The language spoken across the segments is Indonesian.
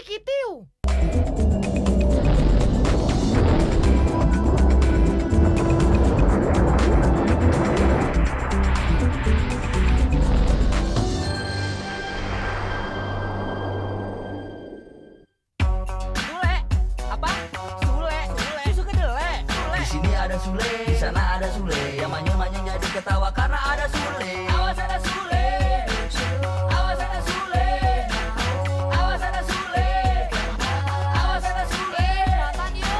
Prikitiu. Sule, apa? Sule, susu kedelai. Sule. Di sini ada Sule, di sana ada Sule. Yang manyang-manyang jadi ketawa karena ada Sule. Awas ada Sule. Awas ada Sule. Awas ada Sule. Awas ada Sule.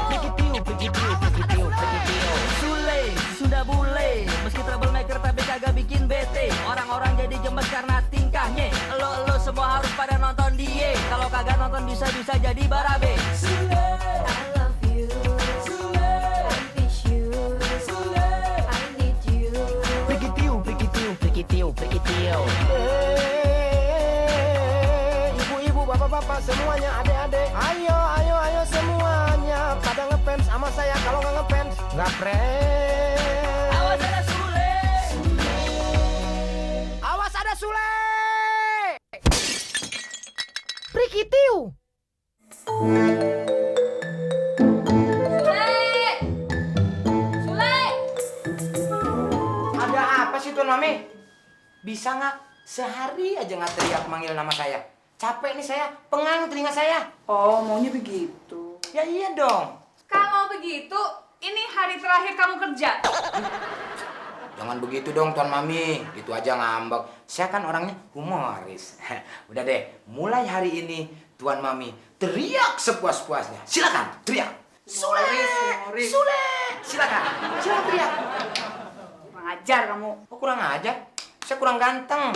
Prikitiu, prikitiu, prikitiu, prikitiu. Sule, sudah bule. Meski troublemaker tapi kagak bikin bete. Orang-orang jadi gemes karena tingkahnya. Lo semua harus pada nonton dia. Kalau kagak nonton bisa-bisa jadi barabe. I love you. I miss you. I need you. Prikitiu, prikitiu, prikitiu, prikitiu. Ibu-ibu, bapak-bapak, semuanya, adik-adik, ayo semuanya pada ngefans sama saya. Kalau nggak ngefans, nggak friends. Awas ada Sule. Awas ada Sule. Prikitiu. Sule! Ada apa sih Tuan Mami? Bisa nggak sehari aja nggak teriak manggil nama saya? Capek nih saya, pengang telinga saya. Oh, maunya begitu. Ya iya dong. Kalau begitu, ini hari terakhir kamu kerja. Jangan begitu dong Tuan Mami, gitu aja ngambek. Saya kan orangnya humoris. Udah deh, mulai hari ini Tuan Mami teriak sepuas-puasnya. Silakan, teriak. Sule, Humoris. Sule, silakan teriak. Kurang ajar kamu. Oh kurang aja, saya kurang ganteng.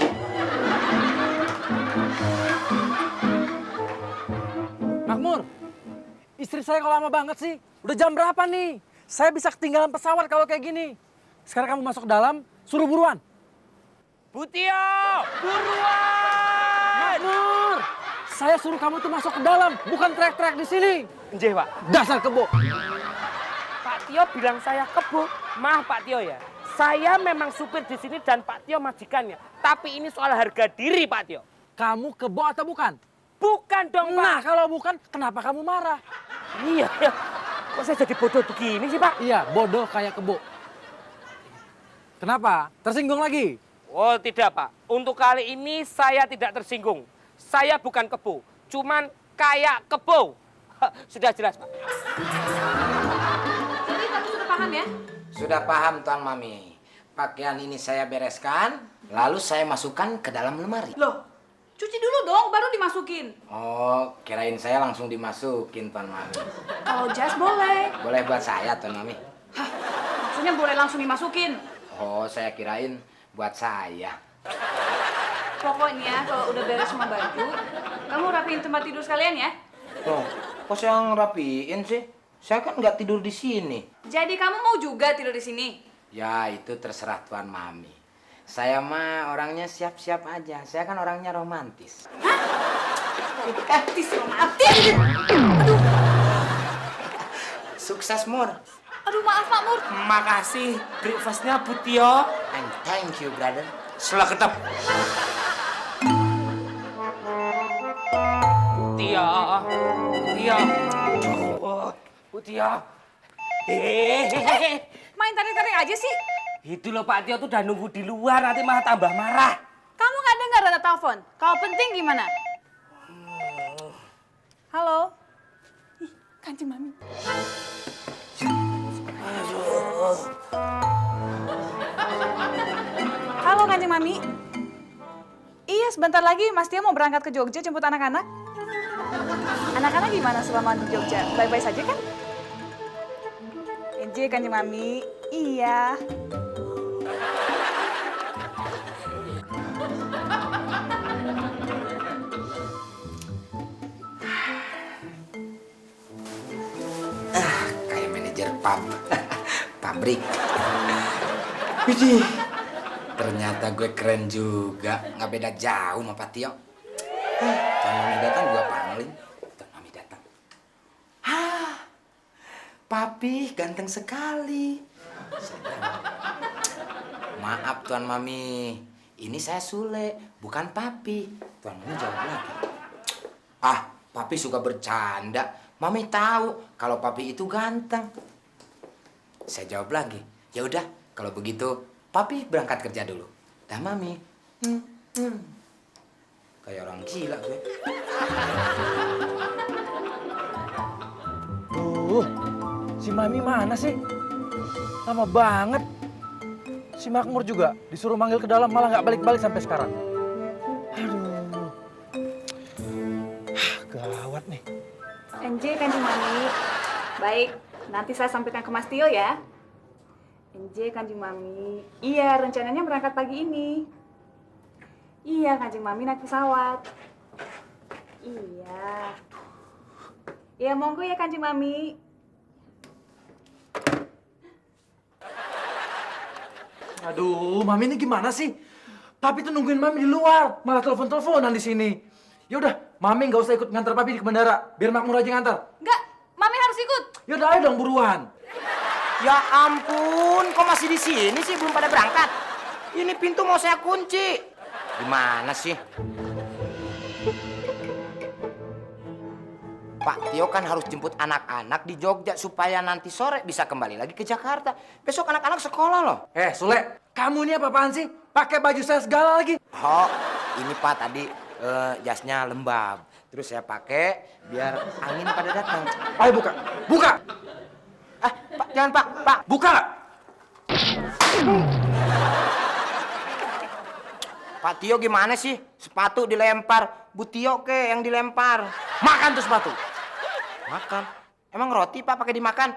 Makmur, istri saya kok lama banget sih? Udah jam berapa nih? Saya bisa ketinggalan pesawat kalau kayak gini. Sekarang kamu masuk ke dalam, suruh buruan. Butio, buruan. Makmur, saya suruh kamu tuh masuk ke dalam, bukan teriak-teriak di sini. Nggih, Pak. Dasar kebo. Pak Tio bilang saya kebo. Maaf Pak Tio ya. Saya memang supir di sini dan Pak Tio majikannya. Tapi ini soal harga diri Pak Tio. Kamu kebo atau bukan? Bukan dong Pak. Nah, kalau bukan, kenapa kamu marah? Iya ya. Kok saya jadi bodoh begini sih Pak? Iya, bodoh kayak kebo. Kenapa? Tersinggung lagi? Oh tidak Pak. Untuk kali ini saya tidak tersinggung. Saya bukan kebo. Cuman kayak kebo. Sudah jelas Pak. Jadi kamu sudah paham ya? Sudah paham Tuan Mami. Pakaian ini saya bereskan, lalu saya masukkan ke dalam lemari. Loh, cuci dulu dong, baru dimasukin. Oh, kirain saya langsung dimasukin Tuan Mami. Kalau jas boleh. Boleh buat saya Tuan Mami? Maksudnya boleh langsung dimasukin. Oh, saya kirain buat saya. Pokoknya kalau udah beres semua baju, kamu rapiin tempat tidur sekalian ya. Loh, kok saya ngerapiin sih? Saya kan nggak tidur di sini. Jadi kamu mau juga tidur di sini? Ya, itu terserah Tuan Mami. Saya mah orangnya siap-siap aja. Saya kan orangnya romantis. Romantis, romantis. Sukses, Mur. Aduh maaf Makmur. Makasih breakfastnya Butio. And thank you, brother. Setelah ketep. Butio. Butio. Oh, Butio. Hehehe. Main tarik-tarik aja sih. Itu loh Pak Tio tuh udah nunggu di luar, nanti malah tambah marah. Kamu nggak dengar ada telepon? Kalau penting gimana? Halo? Ih, Kancing Mami. Halo Kancing Mami. Iya, sebentar lagi Mas Tio mau berangkat ke Jogja jemput anak-anak. Anak-anak gimana selama di Jogja? Baik-baik saja kan? Enje Kancing Mami. Iya. Kayak manajer pub. Pabrik. Widih. Ternyata gue keren juga. Nggak beda jauh sama Pak Tio. Tuan Mami datang gua panggilin. Tuan Mami datang. Papi ganteng sekali. Saya bilang, maaf Tuan Mami, ini saya Sule, bukan Papi. Tuan Mami jawab lagi. Papi suka bercanda. Mami tahu kalau papi itu ganteng. Saya jawab lagi, ya udah kalau begitu papi berangkat kerja dulu. Dah Mami. Kayak orang gila gue. Si Mami mana sih? Lama banget. Si Makmur juga disuruh manggil ke dalam malah nggak balik-balik sampai sekarang. Aduh. Gawat nih. NJ Kanjeng Mami. Baik, nanti saya sampaikan ke Mas Tio ya. NJ Kanjeng Mami. Iya, rencananya berangkat pagi ini. Iya, Kanjeng Mami naik pesawat. Iya. Ya, monggo ya Kanjeng Mami. Aduh, Mami ini gimana sih? Papi tuh nungguin Mami di luar, malah telepon-teleponan di sini. Ya udah, Mami nggak usah ikut ngantar Papi di bandara, biar Makmur aja ngantar. Enggak, Mami harus ikut. Ya udah, ayo dong buruan. Ya ampun, kok masih di sini sih belum pada berangkat? Ini pintu mau saya kunci. Gimana sih? Pak Tio kan harus jemput anak-anak di Jogja supaya nanti sore bisa kembali lagi ke Jakarta. Besok anak-anak sekolah loh. Sule, kamu ini apa-apaan sih? Pakai baju saya segala lagi. Oh, ini Pak tadi jasnya lembab. Terus saya pakai biar angin pada datang. Ayo buka, buka, Ah, Pak, jangan Pak. buka. Pak Tio gimana sih? Sepatu dilempar. Bu Tio ke yang dilempar. Makan tuh sepatu. Makan. Emang roti Pak pakai dimakan?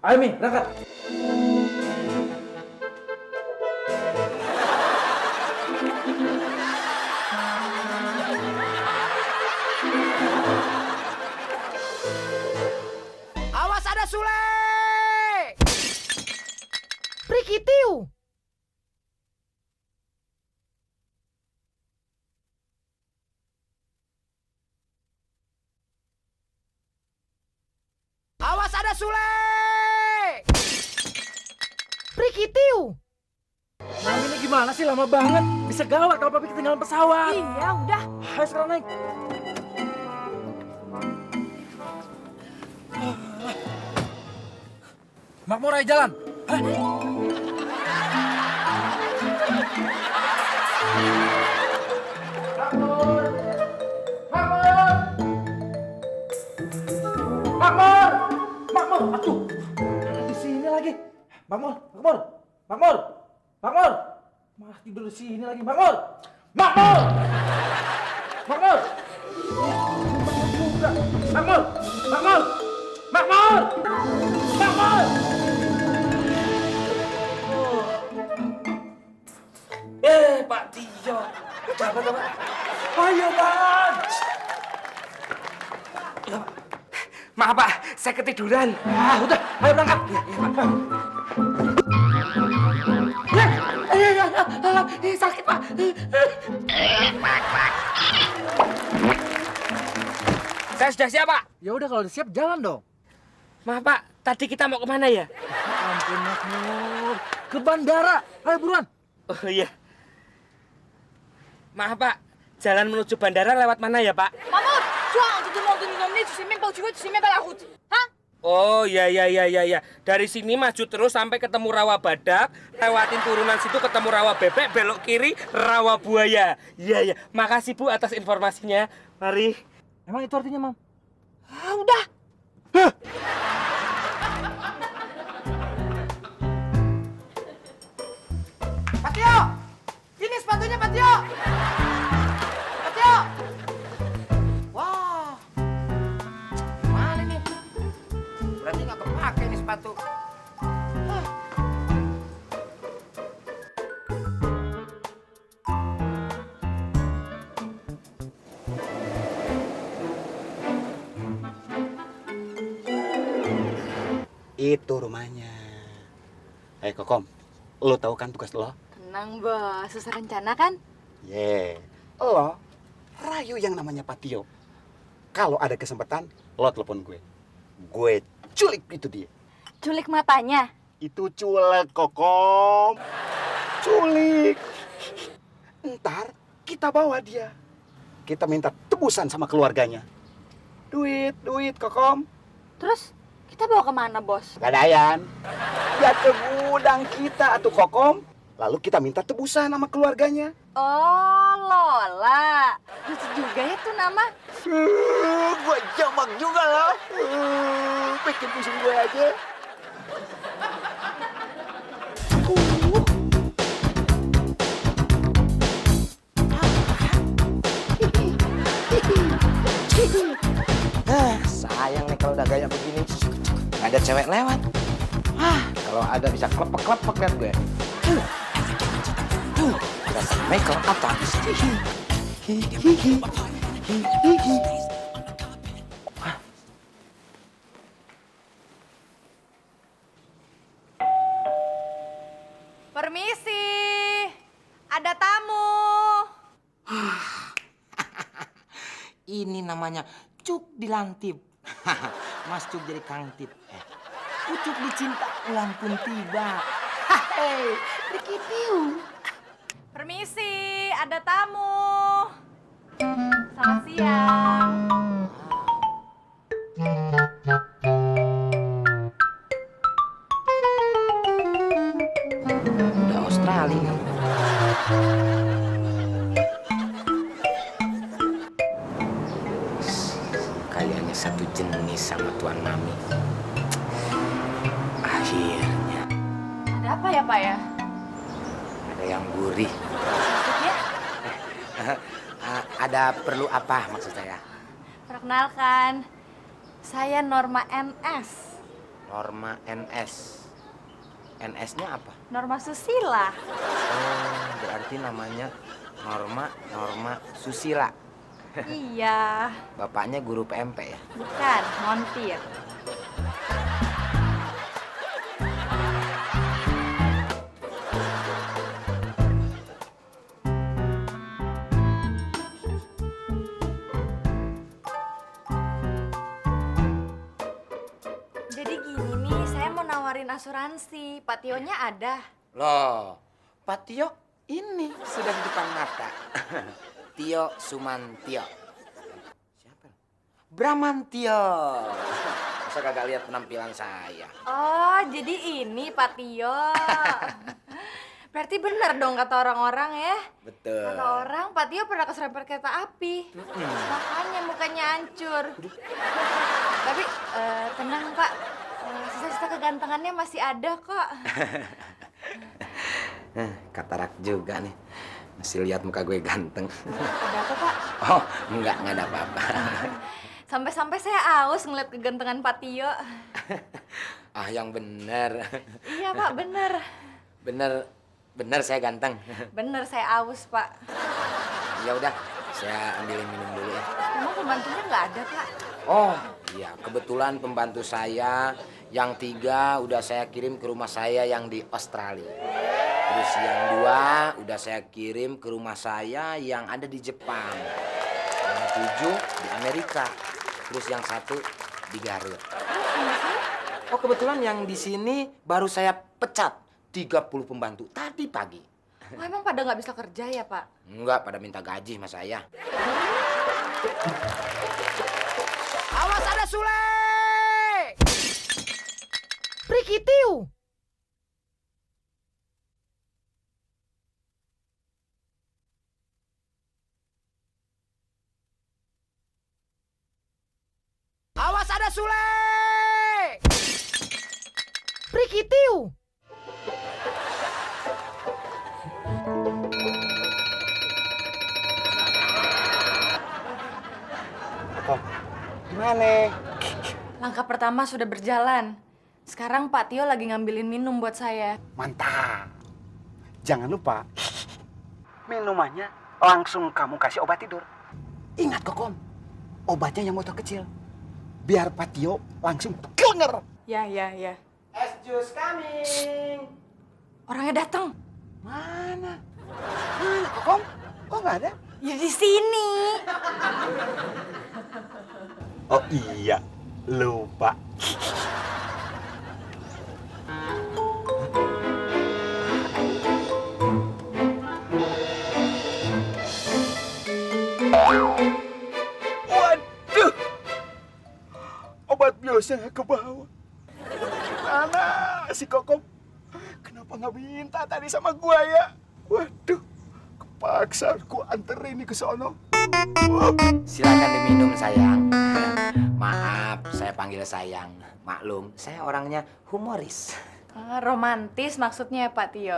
Ayo Mi, berangkat. Awas ada Sule! Prikitiu. Awas ada Sule! Prikitiu. Mami ini gimana sih, lama banget. Bisa gawat kalau Papi ketinggalan pesawat. Iya, udah. Ayo sekarang naik. Makmur ayo jalan. Makmur! Aduh, di sini lagi. Makmur! Malah tidur di sini lagi. Makmur! Makmur! Juga. Makmur! Pak Tio. Apa? Ayo, Bang! Maaf Pak, saya ketiduran. Udah, ayo berangkat. Sakit Pak. Saya sudah siap Pak. Ya udah kalau udah siap jalan dong. Maaf Pak, tadi kita mau kemana ya? Ampun Makmur, ke bandara. Ayo buruan. Oh iya. Maaf Pak, jalan menuju bandara lewat mana ya Pak? Maman, tu as demandé de nous emmener, tu sais même pas où tu veux, tu sais même pas la route. Hein? Oh ya. Dari sini maju terus sampai ketemu rawa badak, lewatin turunan situ ketemu rawa bebek, belok kiri rawa buaya. Iya. Makasih Bu atas informasinya. Mari. Emang itu artinya, Mam? Ah, udah. Pak Tio! Ini sepatunya Pak Tio! Pak Tio! Wah! Mana nih? Berarti nggak kepake nih sepatu. Itu rumahnya. Kokom, lo tahu kan tugas lo? Tenang, Bos. Susah rencana kan? Lo rayu yang namanya Patio. Kalau ada kesempatan, lo telepon gue. Gue culik itu dia. Culik matanya. Itu culik, Kokom. Culik. Ntar kita bawa dia. Kita minta tebusan sama keluarganya. Duit, Kokom. Terus kita bawa kemana, Bos? Gadayan. Ya ke gudang kita atuh Kokom. Lalu kita minta tebusan sama keluarganya. Oh, Lola. Lucu juga ya tuh nama. Gua jamak juga loh. Bikin pusing gue aja. Sayang nih kalau udah gaya begini. Nggak ada cewek lewat. Kalau ada bisa klepek-klepek liat gue. Rasa Michael atas. Permisi. Ada tamu. Ini namanya Cuk dilantip. Mas Cuk jadi kangtip. Pucuk dicinta ulang pun tiba. Hei, dikitiu. Permisi, ada tamu. Selamat siang. Udah Australia nih. Kayaknya satu jenis sama Tuan Mami. Akhirnya Ada apa ya, Pak ya? ada yang gurih. Maksudnya? Ada perlu apa maksud saya? Perkenalkan, saya Norma NS. Norma NS. NS-nya apa? Norma Susila. Oh, berarti namanya Norma Susila. Iya, Bapaknya guru PMP ya? bukan, montir. Jadi gini nih, saya mau nawarin asuransi. Pak Tionya ada. Loh, Pak Tio ini sudah di depan mata. Tio Sumantio. Siapa? Bramantio. Masa kagak lihat penampilan saya? Oh, jadi ini Pak Tio. Berarti benar dong kata orang-orang ya. Betul. Kata orang, Pak Tio pernah keserempet kereta api. Makanya mukanya hancur. Tapi tenang Pak, sisa-sisa kegantengannya masih ada kok. Katarak juga nih. Masih lihat muka gue ganteng. Ada apa Pak? Oh, enggak ada apa-apa. Sampai-sampai saya aus ngeliat kegantengan Pak Tio. Ah, yang bener. Iya Pak, bener. Bener saya ganteng. Bener saya aus Pak. Ya udah, saya ambilin minum dulu ya. Emang pembantunya nggak ada Pak? Oh, iya, kebetulan pembantu saya yang 3 udah saya kirim ke rumah saya yang di Australia. Terus yang 2 udah saya kirim ke rumah saya yang ada di Jepang. Yang 7 di Amerika. Terus yang 1 di Garut. Oh, kebetulan yang di sini baru saya pecat 30 pembantu tadi pagi. Oh, emang pada nggak bisa kerja ya Pak? Enggak, pada minta gaji sama saya. Awas ada Sule! Prikitiu. Awas ada Sule! Prikitiu. Kokom, gimana? Langkah pertama sudah berjalan. Sekarang Pak Tio lagi ngambilin minum buat saya. Mantap. Jangan lupa, minumannya langsung kamu kasih obat tidur. Ingat Kokom, obatnya yang botol kecil. Biar Pak Tio langsung kelengar. Ya. Es jus coming. Orangnya datang. Mana? Mana Kokom? Kok nggak ada? Ya di sini. Oh iya, lupa. Waduh, bosnya ke bawah. Gimana si Kokom? Kenapa nggak minta tadi sama gua ya? Waduh, kepaksa gua anterin nih ke sono. Silakan diminum sayang. Maaf, saya panggil sayang. Maklum, saya orangnya humoris. Romantis maksudnya Pak Tio.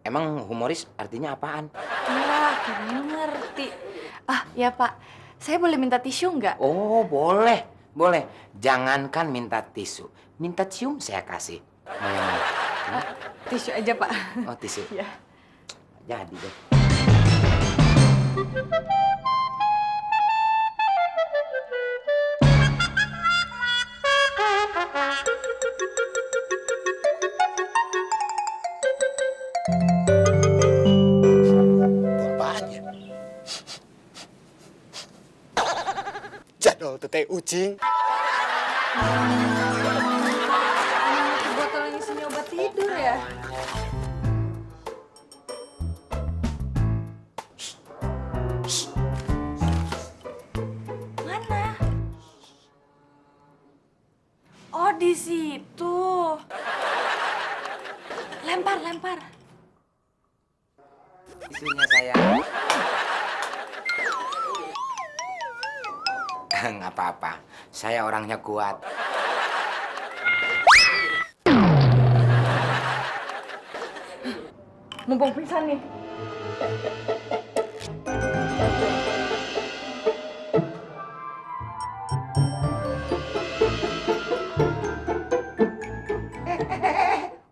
Emang humoris artinya apaan? Ya, kayaknya ngerti. Ah, ya Pak. Saya boleh minta tisu nggak? Oh, boleh. Boleh. Jangankan minta tisu. Minta cium saya kasih. Mau yang mana? Tisu aja Pak. Oh, tisu. Ya. Jadi deh. Apaan ya? Jadol teteh ucing. Botol yang isinya obat tidur ya? Mana? Oh, di situ. Lempar, lempar. Tisunya sayang. Nggak apa-apa. Saya orangnya kuat. Mumpung pingsan nih.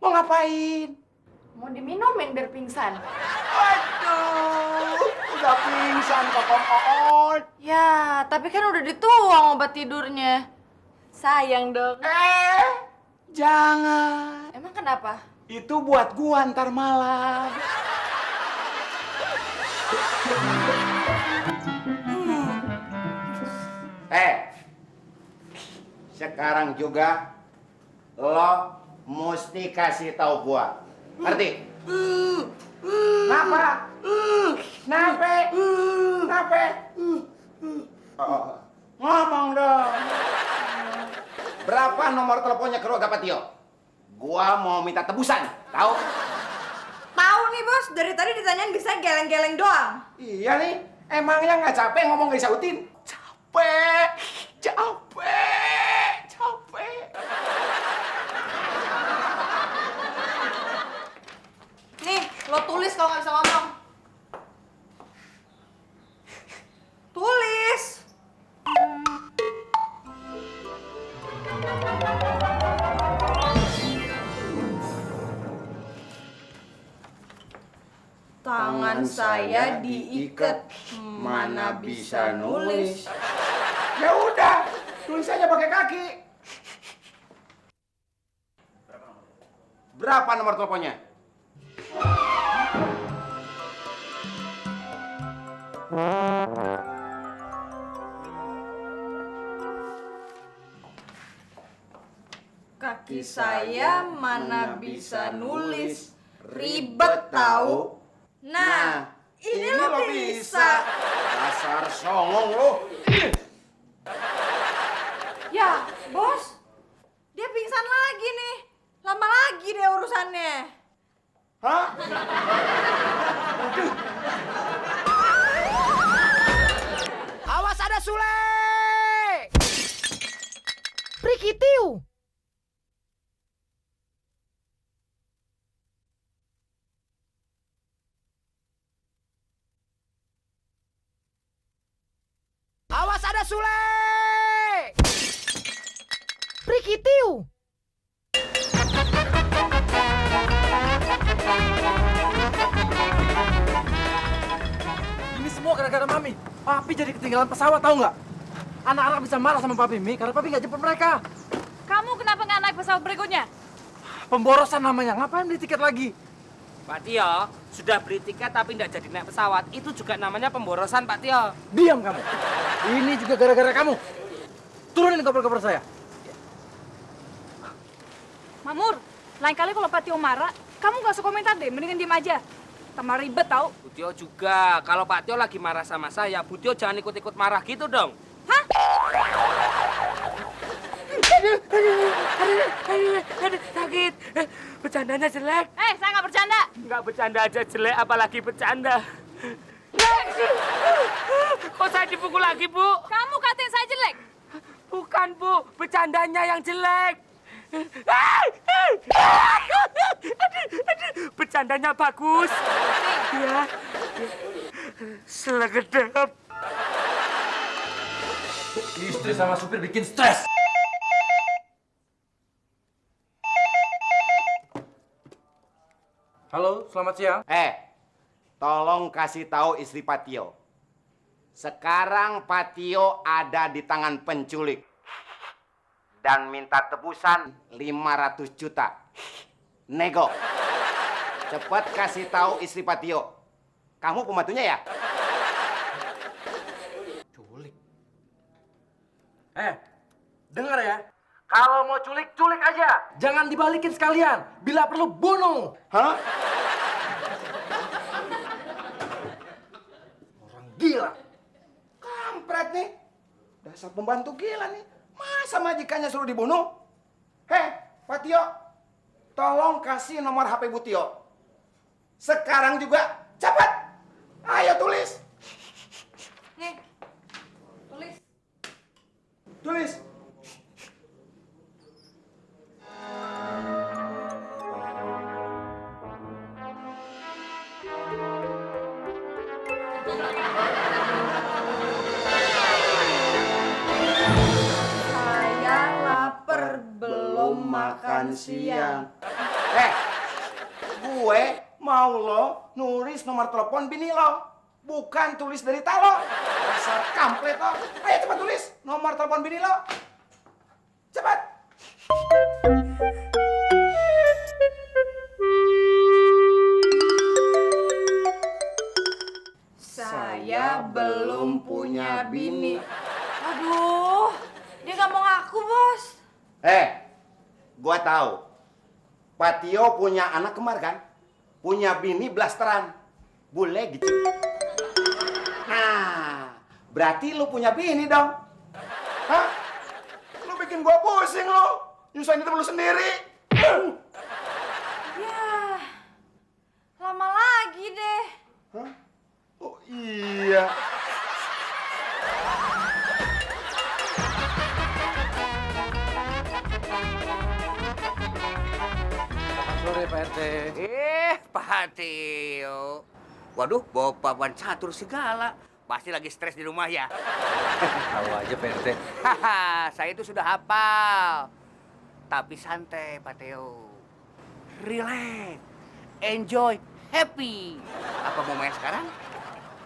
Mau ngapain? Mau diminumin biar pingsan. Aduh, udah pingsan Kokom Oon. Ya, tapi kan udah dituang obat tidurnya. Sayang dong. Jangan. Emang kenapa? Itu buat gua ntar malam. Sekarang juga lo mesti kasih tahu gua. Ngerti? Kenapa? Kenapa? Kenapa? Ngomong dong. Berapa nomor teleponnya keluarga Patio? Gua mau minta tebusan, tahu? Tahu nih bos, dari tadi ditanyain bisa geleng-geleng doang. Iya nih, emangnya nggak capek ngomong gak disautin? Capek, capek, capek. Nih, lo tulis kalau nggak bisa ngomong. Tulis. Tangan saya diikat, mana bisa nulis. Ya udah, tulis aja pakai kaki. Berapa nomor teleponnya? Kaki saya mana bisa nulis, ribet tahu. Nah, ini lo bisa. Dasar songong lo. Ya, bos, dia pingsan lagi nih. Lama lagi deh urusannya. Hah? Awas ada Sule! Prikitiu! Awas ada Sule! Prikitiu! Ini semua gara-gara Mami. Papi jadi ketinggalan pesawat, tahu nggak? Anak-anak bisa marah sama Papi Mi karena Papi nggak jemput mereka. Kamu kenapa nggak naik pesawat berikutnya? Pemborosan namanya. Ngapain beli tiket lagi? Pak Tio, sudah beli tiket tapi tidak jadi naik pesawat. Itu juga namanya pemborosan, Pak Tio. Diam kamu. Ini juga gara-gara kamu. Turunin koper-koper saya. Mamur, lain kali kalau Pak Tio marah, kamu nggak usah komentar deh, mendingan diem aja. Tambah ribet tau. Bu Tio juga, kalau Pak Tio lagi marah sama saya, Bu Tio jangan ikut-ikut marah gitu dong. Hah? sakit. Bercandanya jelek. Saya nggak bercanda. Nggak bercanda aja jelek, apalagi bercanda. Kok saya dipukul lagi, Bu? Kamu katain saya jelek. Bukan, Bu. Bercandanya yang jelek. Bercandanya bagus. Ya. Selegedep. Istri sama supir bikin stres. Halo, selamat siang. Tolong kasih tahu istri Patio. Sekarang Patio ada di tangan penculik. Dan minta tebusan 500 juta. Nego. Cepat kasih tahu istri Patio. Kamu pembantunya ya? Culik. Dengar ya. Kalau mau culik, culik aja. Jangan dibalikin sekalian. Bila perlu, bunuh. Hah? Orang gila. Kampret nih. Dasar pembantu gila nih. Masa majikannya suruh dibunuh? Patio. Tolong kasih nomor HP Bu Tio. Sekarang juga. Cepat. Ayo tulis. Nih, tulis. Tulis. Saya lapar, belum makan siang. Gue mau lo nulis nomor telepon bini lo. Bukan tulis dari talo. Dasar kampret lo. Ayo cepat tulis nomor telepon bini lo. Cepat. Saya belum punya bini. Aduh, dia nggak mau ngaku, Bos. Gua tahu. Patio punya anak kembar kan? Punya bini blasteran. Boleh gitu. Nah, berarti lu punya bini dong. Hah? Lu bikin gua pusing lu. Nyusahin itu lu sendiri. Ya, lama lagi deh. Hah? Oh iya. Selamat sore, Pak RT. Pak Tio. Waduh, bawa papan catur segala. Pasti lagi stres di rumah ya. Tahu aja, Pak RT. Haha, saya itu sudah hafal. Tapi santai, Pak Teo. Relax. Enjoy. Happy. Apa mau main sekarang?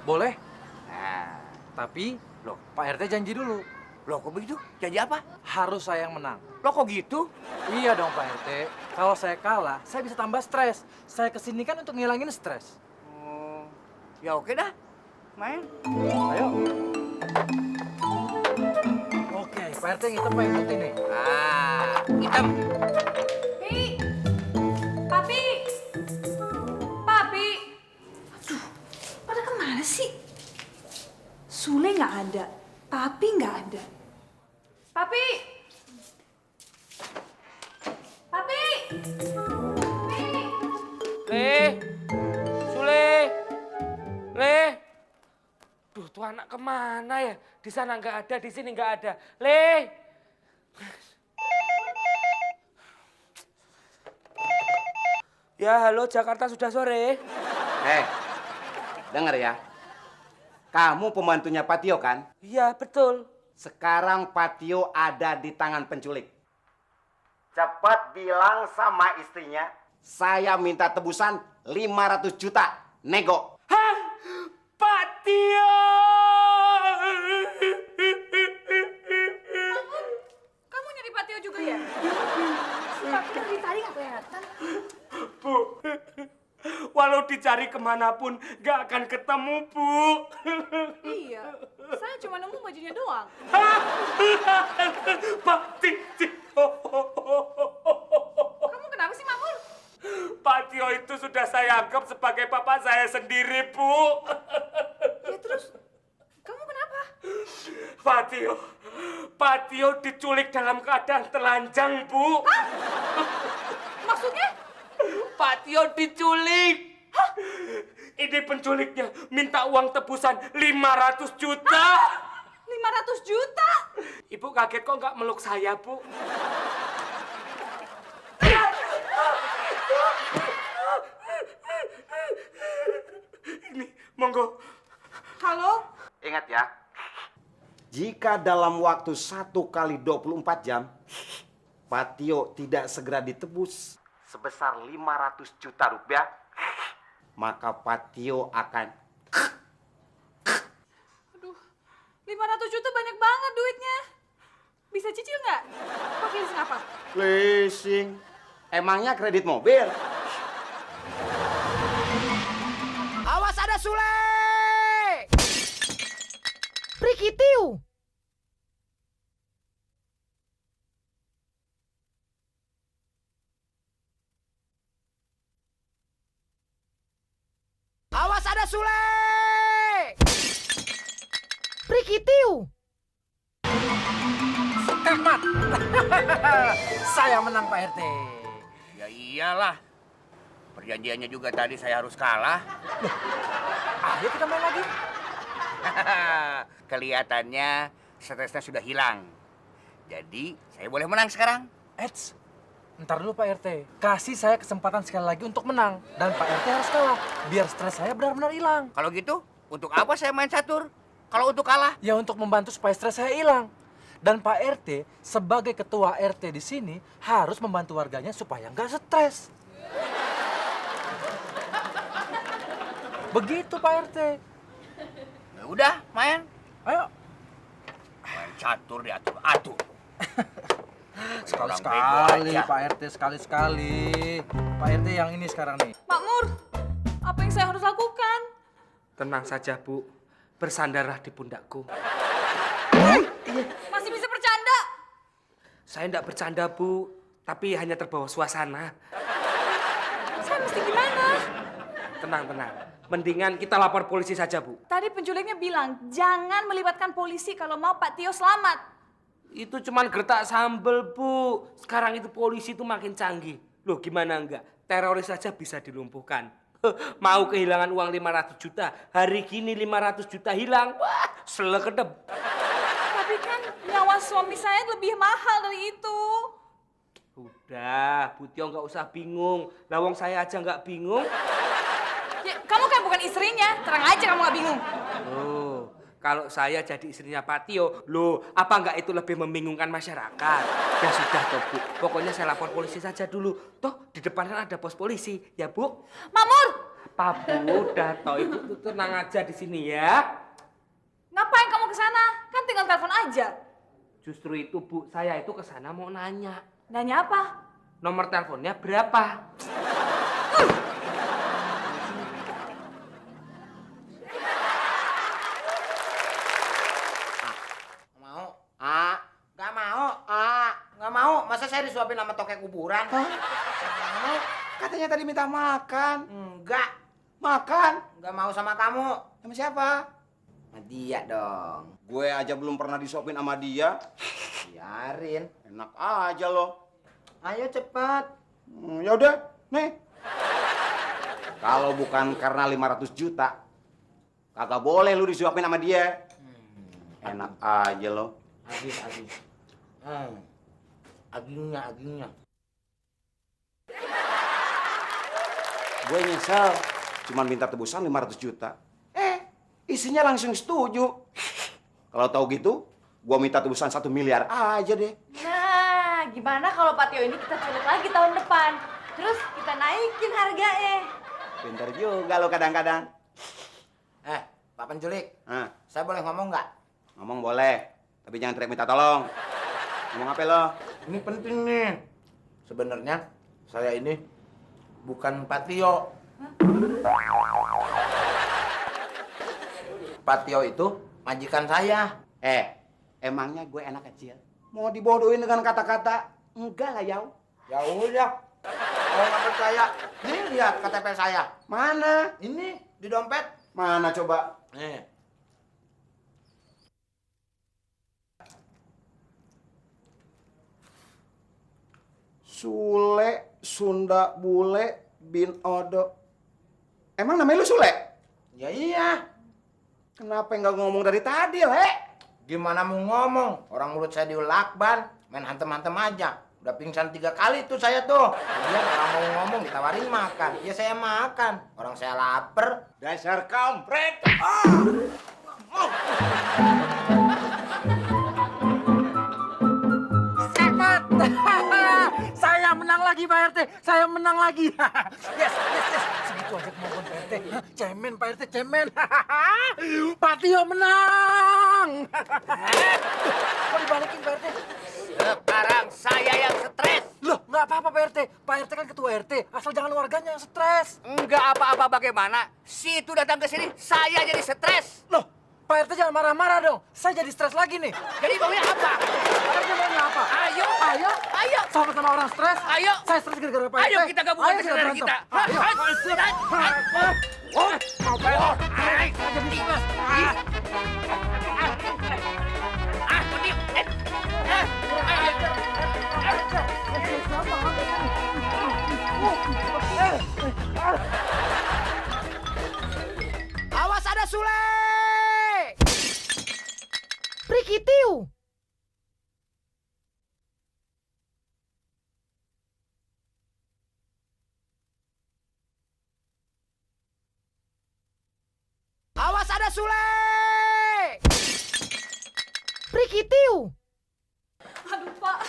Boleh, Nah, tapi loh, Pak RT janji dulu. loh kok begitu? Janji apa? Harus saya yang menang. Loh kok gitu? Iya dong, Pak RT. Kalau saya kalah, saya bisa tambah stres. Saya kesini kan untuk ngilangin stres. Oh, ya oke dah. Main. Ayo. Oke, Pak RT ngitem Pak yang putih nih. Ah, hitam. Pi, Papi, Papi. Aduh, pada kemana sih? Sule nggak ada, Papi nggak ada. Papi, Papi, Sule. Duh, tuh anak kemana ya? Di sana nggak ada, di sini nggak ada. Ya, halo, Jakarta sudah sore. Dengar ya. Kamu pembantunya Patio kan? Iya, betul. Sekarang Patio ada di tangan penculik. Cepat bilang sama istrinya, saya minta tebusan 500 juta. Nego. Hah? Pak Tio! kamu nyari Patio juga ya? Si Papi dari tadi nggak kelihatan. Bu, walau dicari kemanapun gak akan ketemu, Bu. Iya, saya cuma nemu bajunya doang. Pak Tio. Kamu kenapa sih, Makmur? Pak Tio itu sudah saya anggap sebagai papa saya sendiri, Bu. Ya terus, kamu kenapa? Pak Tio, Pak Tio diculik dalam keadaan telanjang, Bu. Maksudnya? Pak Tio diculik. Ini penculiknya minta uang tebusan 500 juta. 500 juta? Ibu kaget kok nggak meluk saya, Bu? Ini, monggo. Halo? Ingat ya, jika dalam waktu 1 kali 24 jam, Pak Tio tidak segera ditebus sebesar 500 juta rupiah, maka Pak Tio akan... Aduh, 500 juta banyak banget duitnya. Bisa cicil nggak? Pakai leasing apa? Leasing? Emangnya kredit mobil? Awas ada Sule! Prikitiu! Awas ada Sule! Prikitiu! Kahmat. Saya menang Pak RT. Ya iyalah. Perjanjiannya juga tadi saya harus kalah. Ayo kita main lagi. Kelihatannya stresnya sudah hilang. Jadi saya boleh menang sekarang. Eits, ntar dulu Pak RT. Kasih saya kesempatan sekali lagi untuk menang. Dan Pak RT harus kalah, biar stres saya benar-benar hilang. Kalau gitu, untuk apa saya main catur? Kalau untuk kalah? Ya untuk membantu supaya stres saya hilang. Dan Pak RT sebagai ketua RT di sini harus membantu warganya supaya nggak stres. Begitu Pak RT. Ya udah, main. Ayo. Main catur diatur-atur. Sekali-sekali Pak RT, sekali-sekali. Pak RT yang ini sekarang nih. Makmur, apa yang saya harus lakukan? Tenang saja, Bu. Bersandarlah di pundakku. Masih bisa bercanda? Saya tidak bercanda, Bu. Tapi hanya terbawa suasana. Saya mesti gimana? Tenang, tenang. Mendingan kita lapor polisi saja, Bu. Tadi penculiknya bilang, jangan melibatkan polisi kalau mau Pak Tio selamat. Itu cuman gertak sambel, Bu. Sekarang itu polisi itu makin canggih. Loh, gimana enggak? Teroris saja bisa dilumpuhkan. Mau kehilangan uang 500 juta. Hari gini 500 juta hilang. Wah, selekedep. Tapi kan nyawa suami saya lebih mahal dari itu. Udah, Bu Tio nggak usah bingung. Lawang saya aja nggak bingung. Ya, kamu kan bukan istrinya, terang aja kamu nggak bingung. Loh, kalau saya jadi istrinya Pak Tio, loh, apa nggak itu lebih membingungkan masyarakat? Ya sudah toh, Bu. Pokoknya saya lapor polisi saja dulu. Toh, di depan kan ada pos polisi, ya Bu? Makmur! Apa Bu? Udah toh, Ibu tenang aja di sini ya. Ngapain kamu ke sana? Kan tinggal telepon aja. Justru itu Bu, saya itu ke sana mau nanya. Nanya apa? Nomor teleponnya berapa? Nggak mau. Masa saya disuapin sama tokek kuburan? Mau. Katanya tadi minta makan. Enggak. Makan? Nggak mau sama kamu. Sama siapa? Sama dia dong. Gue aja belum pernah disuapin sama dia. Biarin. Enak aja loh. Ayo cepat. Ya udah, nih. Kalau bukan karena 500 juta, kagak boleh lu disuapin sama dia. Enak aja loh. Habis. Agingnya. Gue nyesel, cuman minta tebusan 500 juta. Isinya langsung setuju. Kalau tahu gitu, gue minta tebusan 1 miliar aja deh. Nah, gimana kalau Pak Tio ini kita culik lagi tahun depan? Terus kita naikin harganya. Pintar juga lo kadang-kadang. Pak penculik. Nah, Saya boleh ngomong nggak? ngomong boleh, tapi jangan teriak minta tolong. Ngomong apa lo? Ini penting nih. Sebenarnya saya ini bukan Pak Tio. Pak Tio itu majikan saya. Emangnya gue anak kecil? Mau dibodohin dengan kata-kata? Enggak lah, Yau. Ya udah. Kalau nggak percaya, nih lihat KTP saya. Mana? Ini di dompet. Mana coba? Nih. Sule Sunda Bule bin Odo. Emang namanya lu Sule? Ya iya. Kenapa nggak ngomong dari tadi, Le? Gimana mau ngomong? Orang mulut saya diulakban, main hantem-hantem aja. Udah pingsan 3 kali tuh saya tuh. Kemudian orang mau ngomong ditawarin makan. Ya saya makan. Orang saya lapar. Dasar kampret. Sepat! Saya menang lagi Pak RT, saya menang lagi. Yes. Segitu aja kemampuan Pak RT. Cemen Pak RT, cemen. Pak Tio menang. Kok dibalikin Pak RT? Sekarang saya yang stres. Loh, nggak apa-apa Pak RT. Pak RT kan ketua RT, asal jangan warganya yang stres. Enggak apa-apa bagaimana? Situ datang ke sini, saya jadi stres. Loh, Pak RT jangan marah-marah dong. Saya jadi stres lagi nih. Jadi maunya apa? Pak RT maunya apa? Ayo. Sama-sama orang stres. Ayo. Saya stres gara-gara Pak RT. Ayo kita gabungkan Ayo kesadaran berantem. kita. Ayo. Mau Pak RT. Saya jadi stres. Awas ada Sule! Prikitiu! Awas ada Sule! Prikitiu! Aduh Pak,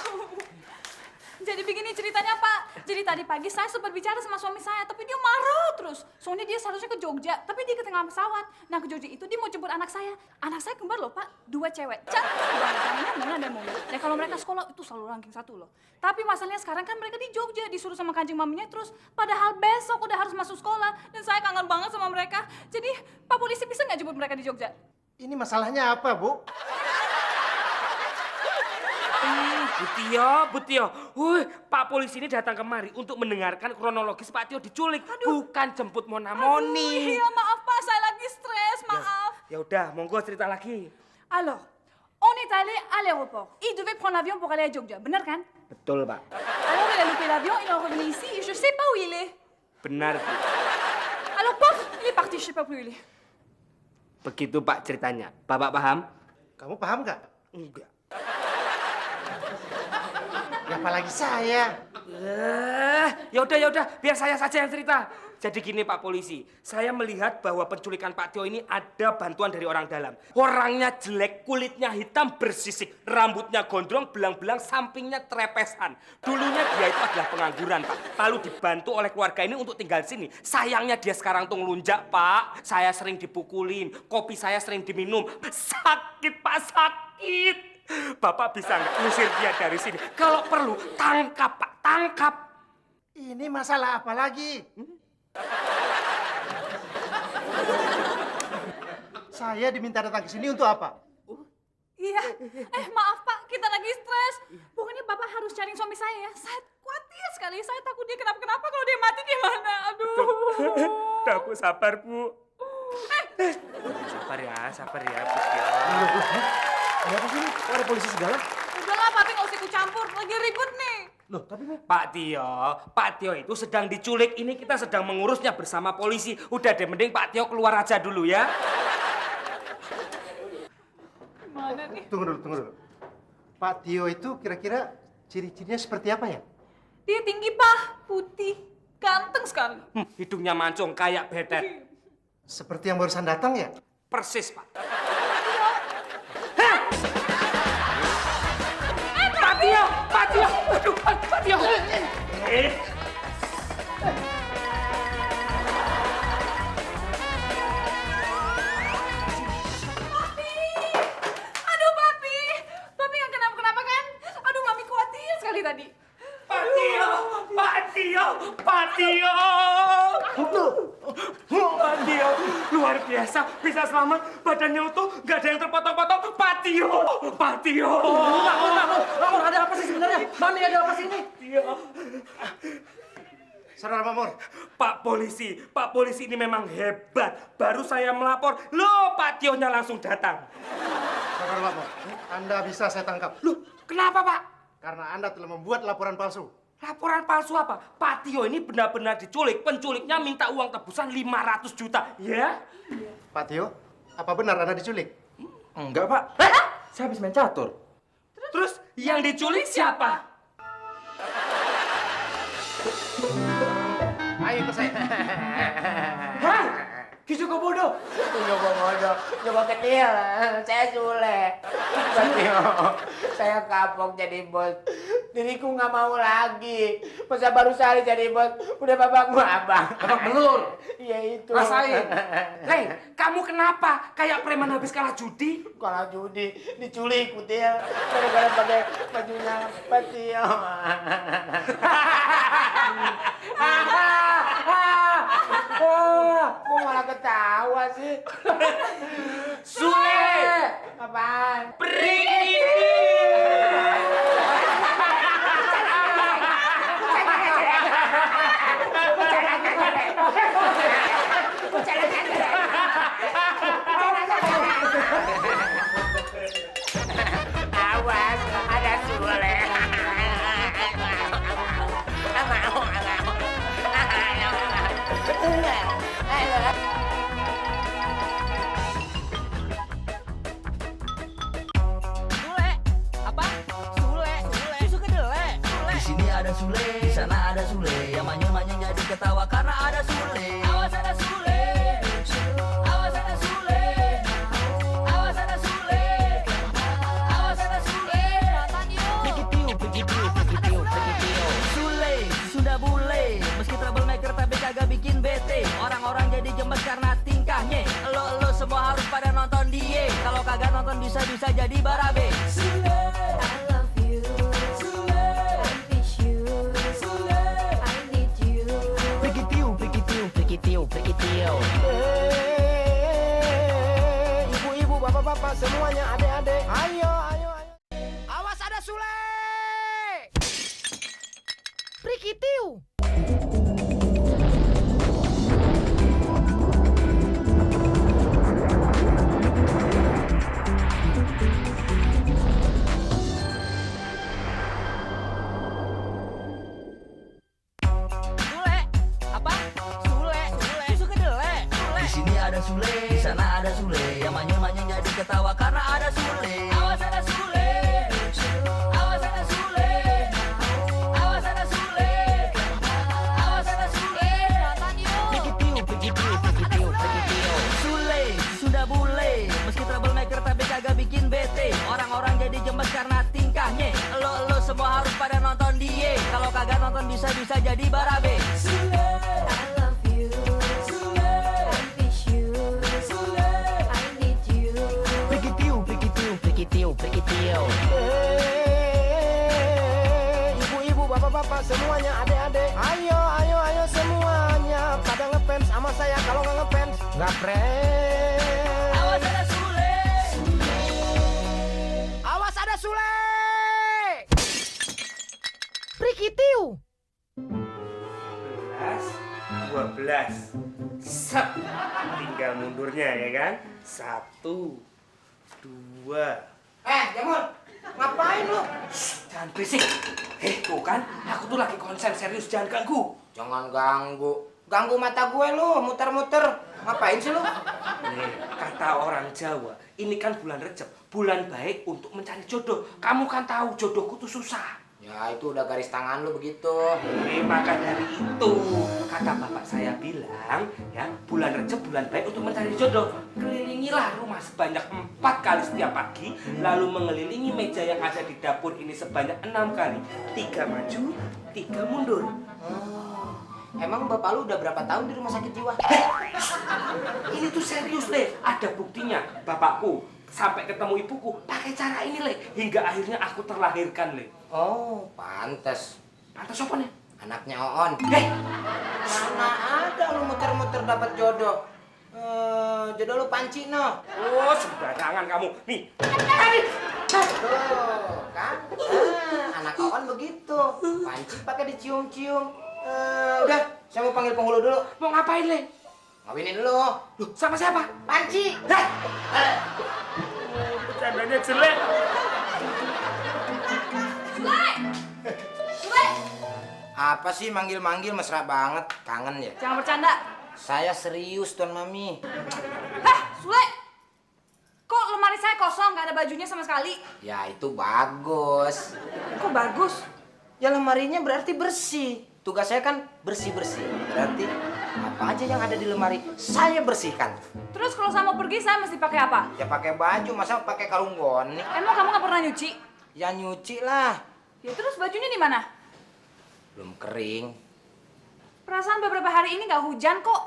jadi begini ceritanya Pak. Jadi tadi pagi saya sempat bicara sama suami saya, tapi dia marah terus. Soalnya dia seharusnya ke Jogja, tapi dia ketinggalan pesawat. Nah ke Jogja itu dia mau jemput anak saya. Anak saya kembar loh Pak, 2 cewek. Cantik banget, namanya Mona dan Momi. Dan kalau mereka sekolah itu selalu ranking 1 loh. Tapi masalahnya sekarang kan mereka di Jogja, disuruh sama kanjeng maminya terus. Padahal besok udah harus masuk sekolah. Dan saya kangen banget sama mereka. Jadi Pak polisi bisa nggak jemput mereka di Jogja? Ini masalahnya apa, Bu? Bu Tio. Pak polisi ini datang kemari untuk mendengarkan kronologis Pak Tio diculik, bukan jemput Mona Moni. Iya maaf Pak, saya lagi stres, maaf. Ya udah, monggo cerita lagi. Alors, on est allé à l'aéroport. Il devait prendre l'avion pour aller à Jogja, benar kan? Betul, Pak. Alors il a loupé l'avion, il est revenu ici et je sais pas où il est. Benar, Bu. Alors pof, il est parti, je sais pas où il est. Begitu Pak ceritanya. Bapak paham? Kamu paham nggak? Enggak. Ya apalagi saya. Ya udah, biar saya saja yang cerita. Jadi gini Pak polisi, saya melihat bahwa penculikan Pak Tio ini ada bantuan dari orang dalam. Orangnya jelek, kulitnya hitam bersisik, rambutnya gondrong, belang-belang, sampingnya trepesan. Dulunya dia itu adalah pengangguran Pak, lalu dibantu oleh keluarga ini untuk tinggal di sini. Sayangnya dia sekarang tuh ngelunjak Pak. Saya sering dipukulin, kopi saya sering diminum. Sakit Pak, sakit. Bapak bisa nggak ngusir dia dari sini? Kalau perlu, tangkap Pak, tangkap. Ini masalah apa lagi? Saya diminta datang ke sini untuk apa? Iya, maaf Pak, kita lagi stres. Pokoknya Bapak harus cari suami saya ya. Saya khawatir sekali, saya takut dia kenapa-kenapa kalau dia mati gimana. Aduh. Udah Bu, sabar Bu. Sabar ya, Bu. Ada apa sih? Kok ada polisi segala? Udahlah, Papi nggak usah ikut campur, lagi ribut nih. Loh, tapi Pak Tio itu sedang diculik. Ini kita sedang mengurusnya bersama polisi. Udah deh, mending Pak Tio keluar aja dulu ya. Gimana nih? Tunggu dulu. Pak Tio itu kira-kira ciri-cirinya seperti apa ya? Dia tinggi Pak, putih, ganteng sekali. Hidungnya mancung kayak betet. Seperti yang barusan datang ya? Persis Pak. Pak Tio, aduh, Pak Tio. Aduh Papi nggak kenapa-kenapa kan? Aduh Mami khawatir sekali tadi. Pak Tio. Luar biasa, bisa selamat, badannya utuh, nggak ada yang terpotong-potong. Pak Tio. Mamur, ada apa sih sebenarnya? Mami, ada apa sih ini? Saudara Mamur. Pak polisi ini memang hebat. Baru saya melapor, loh Pak Tio-nya langsung datang. Saudara Mamur, Anda bisa saya tangkap. Loh, kenapa Pak? Karena Anda telah membuat laporan palsu. Laporan palsu apa? Pak Tio ini benar-benar diculik. Penculiknya minta uang tebusan 500 juta. Ya? Pak Tio, apa benar Anda diculik? Enggak, Pak. Saya habis main catur. Terus yang diculik siapa? Ayo ke saya. Hah? Kisuko bodoh. Coba bodoh, coba kecil. Saya Sule. Patio, saya kapok jadi bos. Diriku nggak mau lagi. Masa baru sekali jadi bos, udah babak abang. Babak belur. Iya itu. Rasain. Leng, kamu kenapa? Kayak preman habis kalah judi? Kalau judi diculik Kutil. Gara-gara pakai bajunya Patio. Kok malah ketawa sih? Sule! Apaan? Awas, ada Sule. Sule, apa? Sule, susu kedelai. Di sini ada Sule, di sana ada Sule. Yang manyang-manyang jadi ketawa karena ada Sule. Awas ada Sule, awas ada Sule, awas ada Sule, awas ada Sule. Pikitiu, pikitiu, pikitiu, pikitiu. Sule, sudah bule. Meski troublemaker tapi kagak bikin bete. Orang-orang jadi gemes karena tingkahnya. Lo semua harus pada nonton dia. Kalau kagak nonton bisa-bisa jadi barabe. Sule, I love you. I miss you. I need you. pikitiu, pikitiu, pikitiu, pikitiu. Ibu-ibu, bapak-bapak, semuanya adik-adik. Ayo, ayo, ayo. Awas ada Sule! Prikitiu! Sule, apa? Sule, susu kedelai. Di sini ada Sule, di sana ada Sule. Yang manyang-manyang jadi ketawa karena ada Sule. Awas ada Sule, awas ada Sule, awas ada Sule, awas ada Sule. Pikitiu, pikitiu, pikitiu, pikitiu. Sule, sudah bule. Meski troublemaker tapi kagak bikin bete. Orang-orang jadi gemes karena tingkahnya. Lo semua harus pada nonton dia. Kalau kagak nonton bisa-bisa jadi barabe. Sule, I love you. I miss you. I need you. pikitiu, pikitiu, pikitiu, pikitiu. Ibu-ibu, bapak-bapak, semuanya adik-adik. Ayo, ayo, ayo semuanya. Pada ngefans sama saya. Kalau nggak ngefans, nggak friends. Awas ada Sule. Awas ada Sule! Prikitiu! 12 Sep. Tinggal mundurnya ya kan? 1 2. Jamur, ngapain lu? Jangan berisik. Tuh kan, aku tuh lagi konsen serius, jangan ganggu. Jangan ganggu. Ganggu mata gue lu, muter-muter. Ngapain sih lu? Nih, kata orang Jawa, ini kan bulan Recep, bulan baik untuk mencari jodoh. Kamu kan tahu jodohku tuh susah. Ya itu udah garis tangan lu begitu. Maka dari itu, kata bapak saya bilang, ya bulan Recep bulan baik untuk mencari jodoh. Kelilingilah rumah sebanyak 4 kali setiap pagi, lalu mengelilingi meja yang ada di dapur ini sebanyak 6 kali. 3 maju, 3 mundur. Emang bapak lu udah berapa tahun di rumah sakit jiwa? Ini tuh serius, Le. Ada buktinya. Bapakku sampai ketemu ibuku pakai cara ini, Le. Hingga akhirnya aku terlahirkan, Le. Oh, pantes. Pantes apa nih? Anaknya Oon. Mana ada lu muter-muter dapat jodoh? Jodoh lu Panci, no. Oh, sembarangan kamu. Nih. Tuh, kan? Anak Oon begitu. Panci pakai dicium-cium. Udah, saya mau panggil penghulu dulu. Mau ngapain, Le? Ngawinin lu. Loh, sama siapa? Panci. Bercandanya jelek. Sule! Sule! Apa sih manggil-manggil mesra banget, kangen ya? Jangan bercanda. Saya serius Tuan Mami. Hah, Sule? Kok lemari saya kosong, nggak ada bajunya sama sekali? Ya itu bagus. Kok bagus? Ya lemarinya berarti bersih. Tugas saya kan bersih-bersih. Berarti apa aja yang ada di lemari saya bersihkan. Terus kalau saya mau pergi, saya mesti pakai apa? Ya pakai baju, masa pakai kalung goni? Emang kamu nggak pernah nyuci? Ya nyuci lah. Ya terus bajunya di mana? Belum kering, Perasaan beberapa hari ini nggak hujan kok.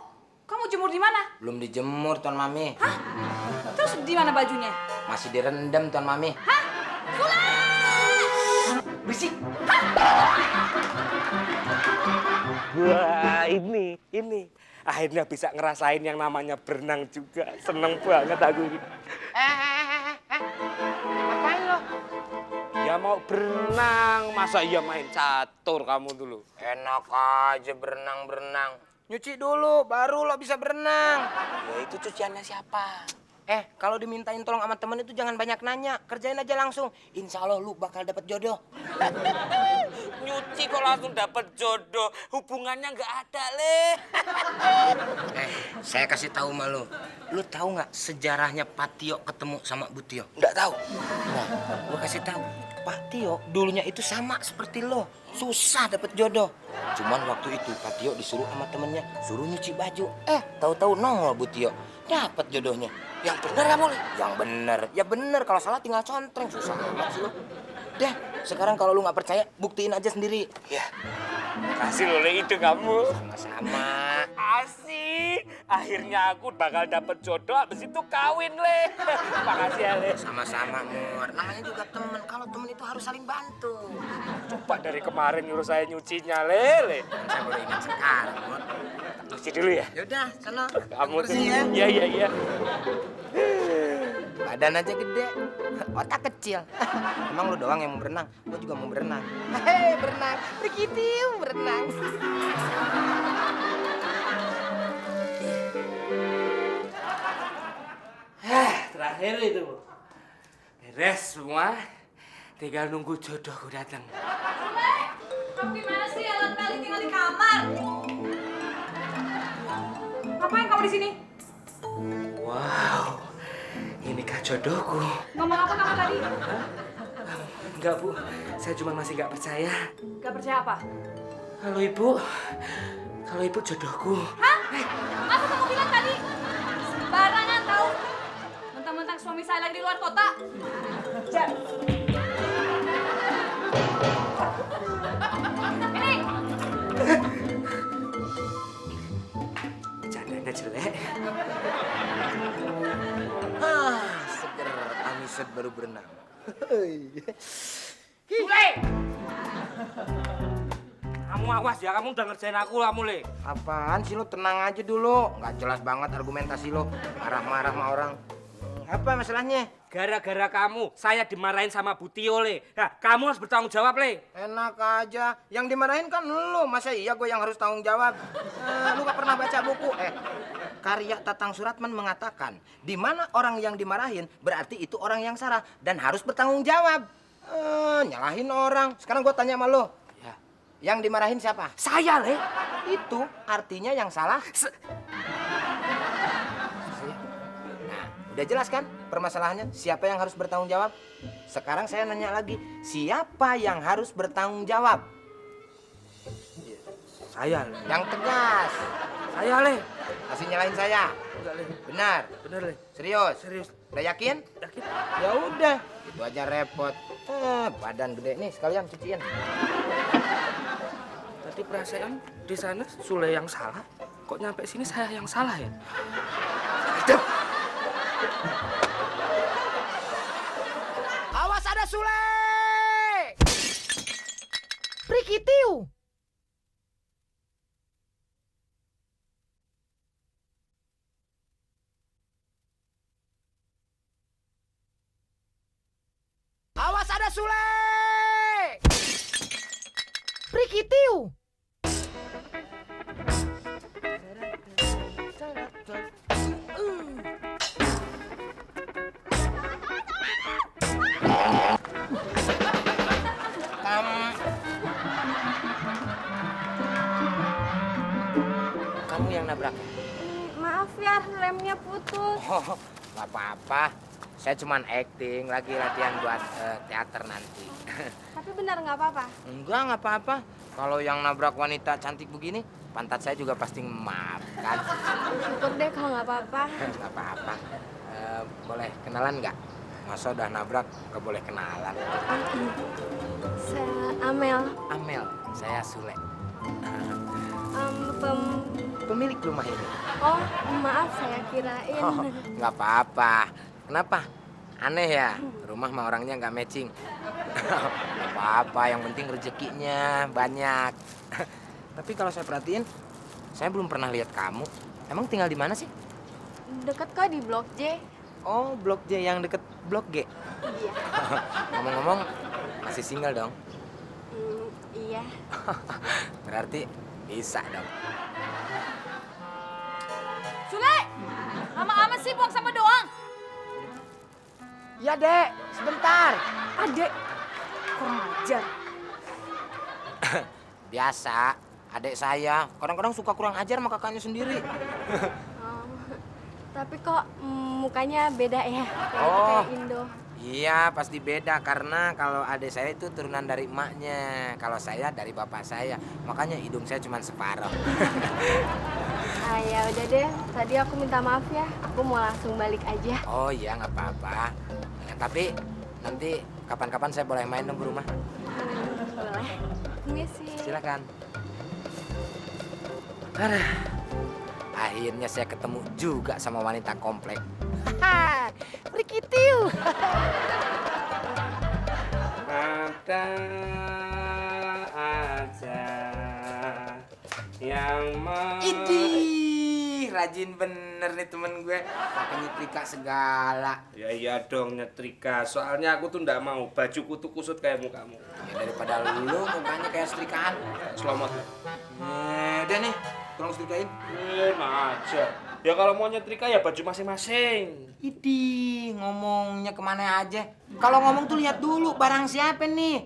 Kamu jemur di mana? belum dijemur Tuan Mami. Hah? Terus di mana bajunya? Masih direndam Tuan Mami. Hah? Sule! Berisik. Wah, ini. Akhirnya bisa ngerasain yang namanya berenang juga. Seneng banget aku ini. Ngapain lo? Ya mau berenang, masa iya main catur kamu dulu? Enak aja berenang-berenang. Nyuci dulu, baru lo bisa berenang. Ya itu cuciannya siapa? Kalau dimintain tolong sama temen itu jangan banyak nanya. Kerjain aja langsung. Insya Allah lu bakal dapet jodoh. Nyuci kok langsung dapet jodoh, hubungannya nggak ada, Le. Saya kasih tahu sama lu. Lu tahu nggak sejarahnya Pak Tio ketemu sama Bu Tio? Nggak tahu. Nah, gua kasih tahu. Pak Tio dulunya itu sama seperti lo. Susah dapet jodoh. Cuman waktu itu Pak Tio disuruh sama temennya suruh nyuci baju. Tahu-tahu nongol Bu Tio. Dapet jodohnya. Yang bener kamu, Le? Yang bener. Ya bener, kalau salah tinggal contreng. Susah amat sih lo. Deh, sekarang kalau lu nggak percaya, buktiin aja sendiri. Ya, kasih lo, Le, itu kamu. Sama-sama. Asik. Akhirnya aku bakal dapet jodoh, habis itu kawin, Le. Makasih ya, Le. Sama-sama, Mur. Namanya juga temen. Kalau temen itu harus saling bantu. Coba dari kemarin nyuruh saya nyucinya, Le. Saya baru ingat sekarang, Mur. Cuci dulu ya. Yaudah, sana. Kamu tuh. Bersih ya. Iya. Badan aja gede, otak kecil. Emang lu doang yang mau berenang? Gua juga mau berenang. Hei, berenang. Begitu, berenang. Terakhir itu. Beres semua. Tinggal nunggu jodohku datang. Sule! Kamu gimana sih? Alat kali tinggal di kamar. Ngapain kamu di sini? Wow. Inikah jodohku? Ngomong apa kamu tadi? Enggak, Bu. Saya cuma masih nggak percaya. Gak percaya apa? Kalau ibu jodohku. Hah? Apa kamu bilang tadi? Sembarangan tahu. Mentang-mentang suami saya lagi di luar kota. Ini. Bercandanya jelek. Seger. Aniset baru berenang. Sule! Kamu awas ya, kamu udah ngerjain aku, kamu, Le. Apaan sih lo? Tenang aja dulu. Nggak jelas banget argumentasi lo. Marah-marah sama orang. Apa masalahnya? Gara-gara kamu, saya dimarahin sama Bu Tio, Le. Nah, kamu harus bertanggung jawab, Le. Enak aja. Yang dimarahin kan lo. Masa iya gue yang harus tanggung jawab? Lu gak pernah baca buku? Karya Tatang Suratman mengatakan, di mana orang yang dimarahin, berarti itu orang yang salah dan harus bertanggung jawab. Nyalahin orang. Sekarang gue tanya sama lo. Ya. Yang dimarahin siapa? Saya, Le. Itu artinya yang salah. Nah, udah jelas kan permasalahannya? Siapa yang harus bertanggung jawab? Sekarang saya nanya lagi, siapa yang harus bertanggung jawab? Saya, Le. Yang tegas. Saya, Le. Masih nyalahin saya? Enggak, Le. Benar? Bener, Le. Serius? Serius. Udah yakin? Yakin? Ya udah, itu aja repot. Badan gede nih, sekalian cuciin. Tadi perasaan di sana Sule yang salah. Kok nyampe sini saya yang salah ya? Aduh. Awas ada Sule! Prikitiu! Awas ada Sule! Prikitiu! nabraknya? Maaf ya, remnya putus. Oh, nggak apa-apa. Saya cuman acting, lagi latihan buat teater nanti. Tapi benar nggak apa-apa. Enggak, nggak apa-apa. Kalau yang nabrak wanita cantik begini, pantat saya juga pasti memaafkan. Syukur deh kalau nggak apa-apa. Nggak apa-apa. Boleh kenalan nggak? Masa udah nabrak, nggak boleh kenalan. Saya Amel, Amel, saya Sule. pem... Pemilik rumah ini. Oh, maaf saya kirain. Oh, nggak apa-apa. Kenapa? Aneh ya, rumah mah orangnya nggak matching. Nggak apa-apa, yang penting rezekinya banyak. Tapi kalau saya perhatiin, saya belum pernah lihat kamu. Emang tinggal di mana sih? Deket kok di Blok J. Oh, Blok J yang deket Blok G. Iya. Ngomong-ngomong, masih single dong? Iya. Berarti bisa dong. Sule, lama amat sih buang sampah doang. Ya, Dek. Sebentar. Adek, kurang ajar. Biasa, adik saya kadang-kadang suka kurang ajar sama kakaknya sendiri. Oh, tapi kok mukanya beda ya? Oh. Kayak Indo. Iya, pasti beda karena kalau adik saya itu turunan dari emaknya, kalau saya dari bapak saya. Makanya hidung saya cuma separuh. Ah ya udah deh, tadi aku minta maaf ya. Aku mau langsung balik aja. Oh iya, nggak apa-apa. Tapi nanti kapan-kapan saya boleh main dong ke rumah. Boleh. Permisi. Silakan. Aduh, akhirnya saya ketemu juga sama wanita komplek. Begitu. Ada aja yang mau. Idih, rajin bener nih temen gue. Pakai nyetrika segala. Ya iya dong nyetrika. Soalnya aku tuh ndak mau bajuku tuh kusut kayak mukamu. Ya daripada lu mukanya kayak setrikaan. Selamat. Udah nih, tolong setrikain. Aja. Ya kalau mau nyetrika ya baju masing-masing. Idih, ngomongnya kemana aja. Kalau ngomong tuh lihat dulu barang siapa nih.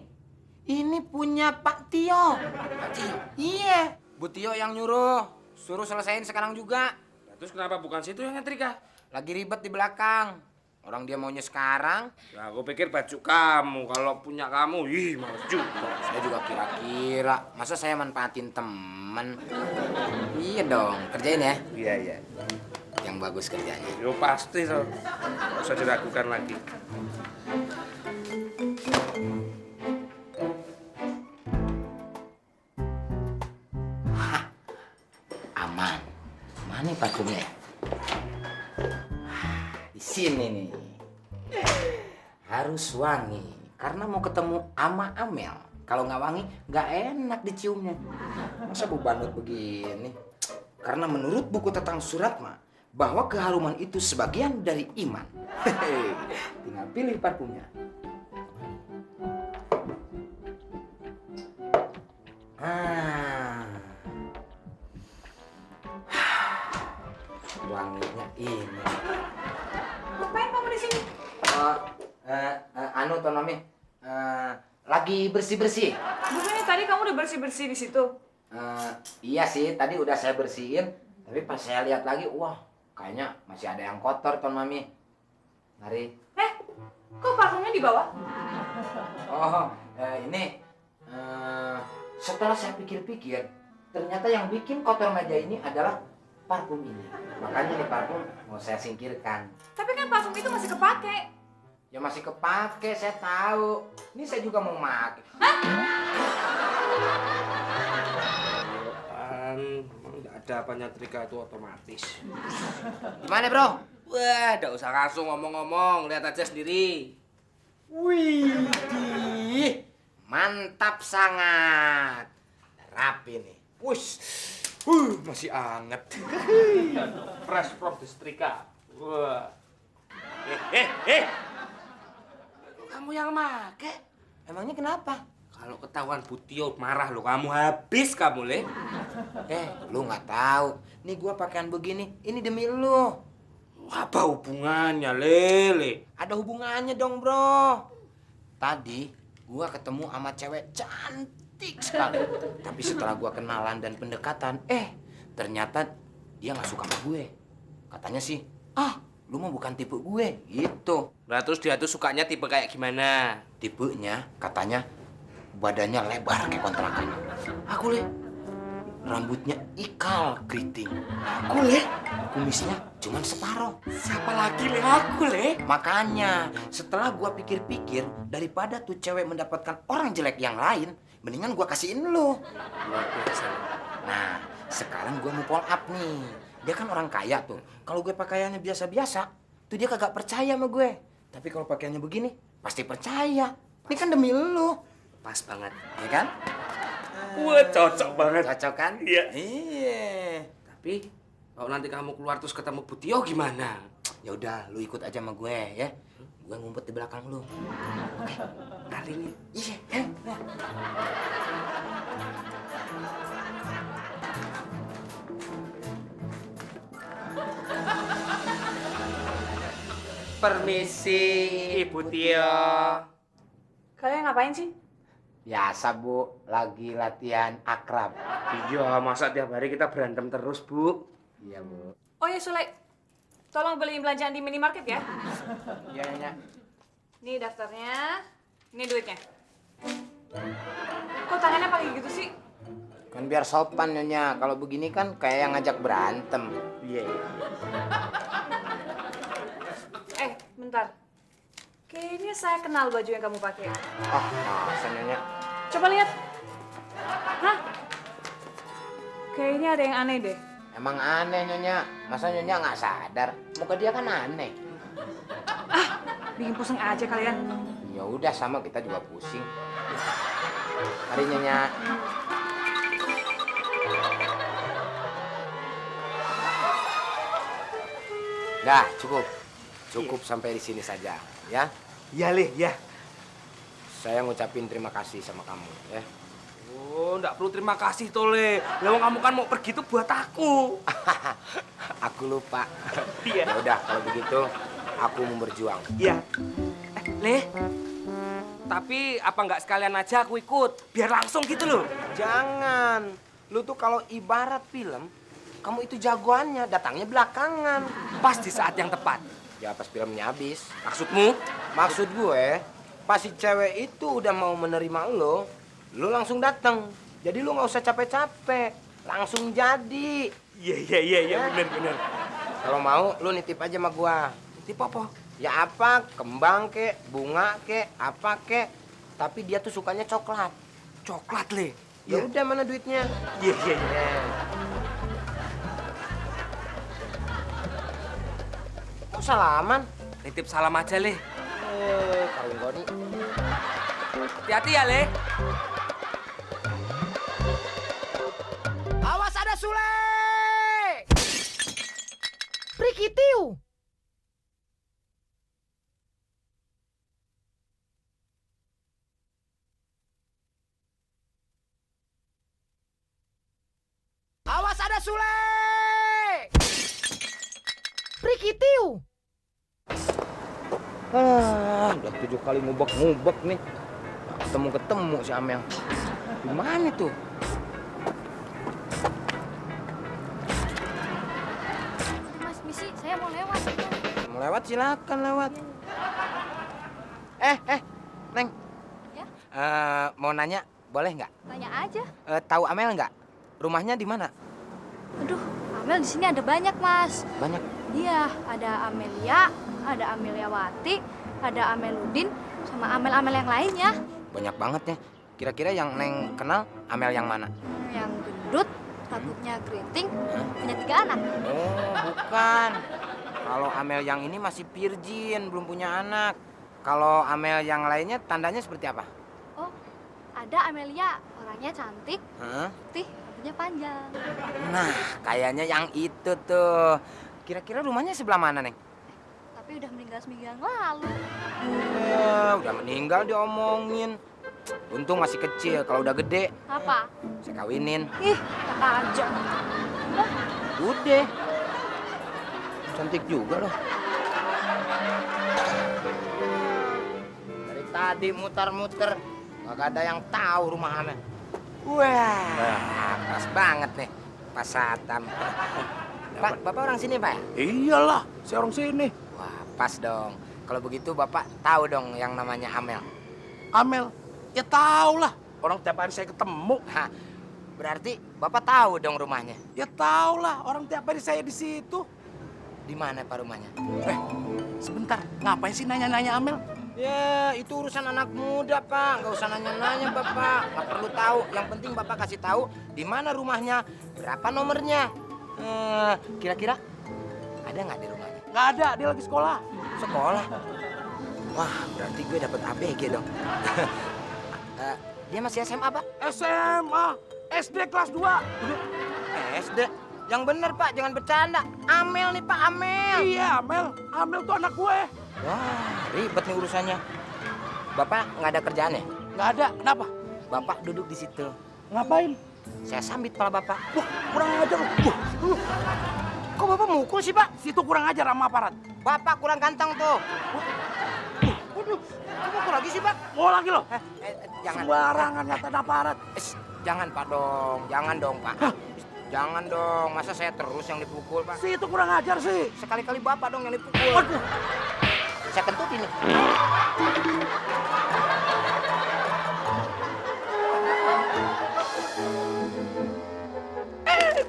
Ini punya Pak Tio. Pak Tio? Iya. Bu Tio yang nyuruh. Suruh selesain sekarang juga. Terus kenapa bukan situ yang nyetrika? Lagi ribet di belakang. Orang dia maunya sekarang. Ya aku pikir baju kamu. Kalau punya kamu, ih males juga. Saya juga kira-kira. Masa saya manfaatin temen? Iya dong, kerjain ya. Iya, iya. Yang bagus kerjanya. Yo pasti so. Nggak usah diragukan lagi. Aman. Mana parfumnya? Di sini nih. Harus wangi. Karena mau ketemu ama Amel. Kalau nggak wangi, nggak enak diciumnya. Masa bau banget begini? Karena menurut buku tentang surat mah, bahwa keharuman itu sebagian dari iman. Tinggal pilih parfumnya. Wanginya ini. Ngapain kamu di sini? Anu Tonomi, lagi bersih-bersih. Bukannya tadi kamu udah bersih-bersih di situ? Iya sih, tadi udah saya bersihin. Tapi pas saya lihat lagi, wah, kayaknya masih ada yang kotor, Ton Mami. Mari. Kok parfumnya di bawah? Oh, ini. Setelah saya pikir-pikir, ternyata yang bikin kotor meja ini adalah parfum ini. Makanya nih parfum mau saya singkirkan. Tapi kan parfum itu masih kepake. Ya masih kepake, saya tahu. Ini saya juga mau pakai. Emang nggak ada apa nyetrika itu otomatis. Gimana, Bro? Wah, nggak usah langsung ngomong-ngomong, lihat aja sendiri. Wih, mantap sangat. Rapi nih. Wush. Masih anget. Fresh from the setrika. Wah. Kamu yang make? Emangnya kenapa? Kalau ketahuan Butio marah lo, kamu habis kamu, Le. Lu nggak tahu. Nih gua pakaian begini, ini demi lu. Apa hubungannya, Lele? Ada hubungannya dong, Bro. Tadi gua ketemu sama cewek cantik sekali. Tapi setelah gua kenalan dan pendekatan, ternyata dia nggak suka sama gue. Katanya sih, lu mah bukan tipe gue, gitu. Nah terus dia tuh sukanya tipe kayak gimana? Tipenya katanya badannya lebar kayak kontrakan. Aku rambutnya ikal keriting. Aku kumisnya cuman separoh. Siapa lagi aku Makanya setelah gua pikir-pikir, daripada tuh cewek mendapatkan orang jelek yang lain, mendingan gua kasihin lu. Luar biasa. Nah, sekarang gua mau follow up nih. Dia kan orang kaya tuh. Kalau gue pakaiannya biasa-biasa, tuh dia kagak percaya sama gue. Tapi kalau pakaiannya begini, pasti percaya. Ini kan demi lu. Pas banget. Ya kan? Wah cocok banget. Cocok kan? Iya. Iya. Tapi kalau nanti kamu keluar terus ketemu Bu Tio gimana? Ya udah, lu ikut aja sama gue ya. Gue ngumpet di belakang lu. Oke. Kali ini. Iya. Permisi Ibu Tio. Kalian ngapain sih? Biasa Bu, lagi latihan akrab. Iya, masa tiap hari kita berantem terus, Bu? Iya Bu. Oh ya Sule, tolong beliin belanjaan di minimarket ya. Iya Nyonya. Nih daftarnya, ini duitnya. Kok tangannya pakai gitu sih? Kan biar sopan Nyonya. Kalau begini kan kayak yang ngajak berantem. Iya. Bentar. Kayaknya saya kenal baju yang kamu pakai. Oh, masa Nyonya? Coba lihat. Hah? Kayaknya ada yang aneh deh. Emang aneh Nyonya. Masa Nyonya nggak sadar? Muka dia kan aneh. Bikin pusing aja kalian. Ya udah sama kita juga pusing. Mari Nyonya. Dah, cukup. Cukup sampai di sini saja, ya. Iya, Le, ya. Saya ngucapin terima kasih sama kamu, ya. Oh, enggak perlu terima kasih, Tole. Lewang kamu kan mau pergi tuh buat aku. Aku lupa. Iya. Ya udah, kalau begitu aku mau berjuang. Iya. Le. Tapi apa nggak sekalian aja aku ikut? Biar langsung gitu loh. Jangan. Lu tuh kalau ibarat film, kamu itu jagoannya, datangnya belakangan. Pas di saat yang tepat. Ya pas filmnya habis. Maksudmu? Maksud gue, pas si cewek itu udah mau menerima lo langsung datang. Jadi lu nggak usah capek-capek, langsung jadi. Iya, bener. Kalau mau, lu nitip aja sama gua. Nitip apa? Ya apa, kembang kek, bunga kek, apa kek. Tapi dia tuh sukanya coklat. Coklat, Le. Ya udah, mana duitnya? Iya. Kok salaman? Nitip salam aja, Le. Kawin Goni. Hati-hati ya, Le. Awas ada Sule! Prikitiu! Awas ada Sule! Prikitiu! Udah 7 kali ngubek-ngubek nih. Nggak ketemu si Amel. Di mana tuh? Mas, misi, saya mau lewat. Mau lewat silakan lewat. Neng. Ya? Mau nanya, boleh nggak? Tanya aja. Tahu Amel nggak? Rumahnya di mana? Aduh, Amel di sini ada banyak, Mas. Banyak. Iya, ada Amelia, ada Ameliawati, ada Ameludin, sama Amel-Amel yang lainnya. Banyak banget ya. Kira-kira yang Neng kenal Amel yang mana? Yang gendut, rambutnya keriting, punya 3 anak. Oh, bukan. Kalau Amel yang ini masih virgin, belum punya anak. Kalau Amel yang lainnya tandanya seperti apa? Oh, ada Amelia, orangnya cantik, Hah? putih, rambutnya panjang. Nah, kayaknya yang itu tuh. Kira-kira rumahnya sebelah mana, Neng? Tapi udah meninggal seminggu yang lalu. Udah meninggal diomongin. Untung masih kecil, kalau udah gede, Apa? saya kawinin. Ih, kakak aja. Udah. Cantik juga loh. Dari tadi muter-muter, gak ada yang tahu rumah Amel. Wah, pas banget nih, pas Satam. Pak, Bapak orang sini, Pak? Iyalah, saya orang sini. Wah, pas dong. Kalau begitu Bapak tahu dong yang namanya Amel. Amel, ya tahu lah. Orang tiap hari saya ketemu. Hah, berarti Bapak tahu dong rumahnya. Ya tahu lah, orang tiap hari saya di situ. Di mana Pak rumahnya? Sebentar, ngapain sih nanya-nanya Amel? Ya, itu urusan anak muda, Pak. Nggak usah nanya-nanya, Bapak. Nggak perlu tahu. Yang penting Bapak kasih tahu di mana rumahnya, berapa nomornya. Kira-kira ada nggak di rumahnya? Nggak ada, dia lagi sekolah. Sekolah? Wah, berarti gue dapet ABG dong. Dia masih SMA, Pak? SMA, SD kelas 2. SD? Yang bener, Pak. Jangan bercanda. Amel nih, Pak. Amel. Iya, Amel. Amel tuh anak gue. Wah, ribet nih urusannya. Bapak nggak ada kerjaan ya? Nggak ada, kenapa? Bapak duduk di situ. Ngapain? Saya sambit pala Bapak. Wah, kurang ajar lu. Kok Bapak mukul sih, Pak? Situ kurang ajar sama aparat. Bapak kurang ganteng tuh. Waduh, kok mukul lagi sih, Pak? Mau lagi lo? Jangan. Sembarangan ngatain aparat. Jangan, Pak dong. Jangan dong, Pak. Jangan dong. Masa saya terus yang dipukul, Pak? Situ kurang ajar sih. Sekali-kali Bapak dong yang dipukul. Waduh. Saya kentut ini.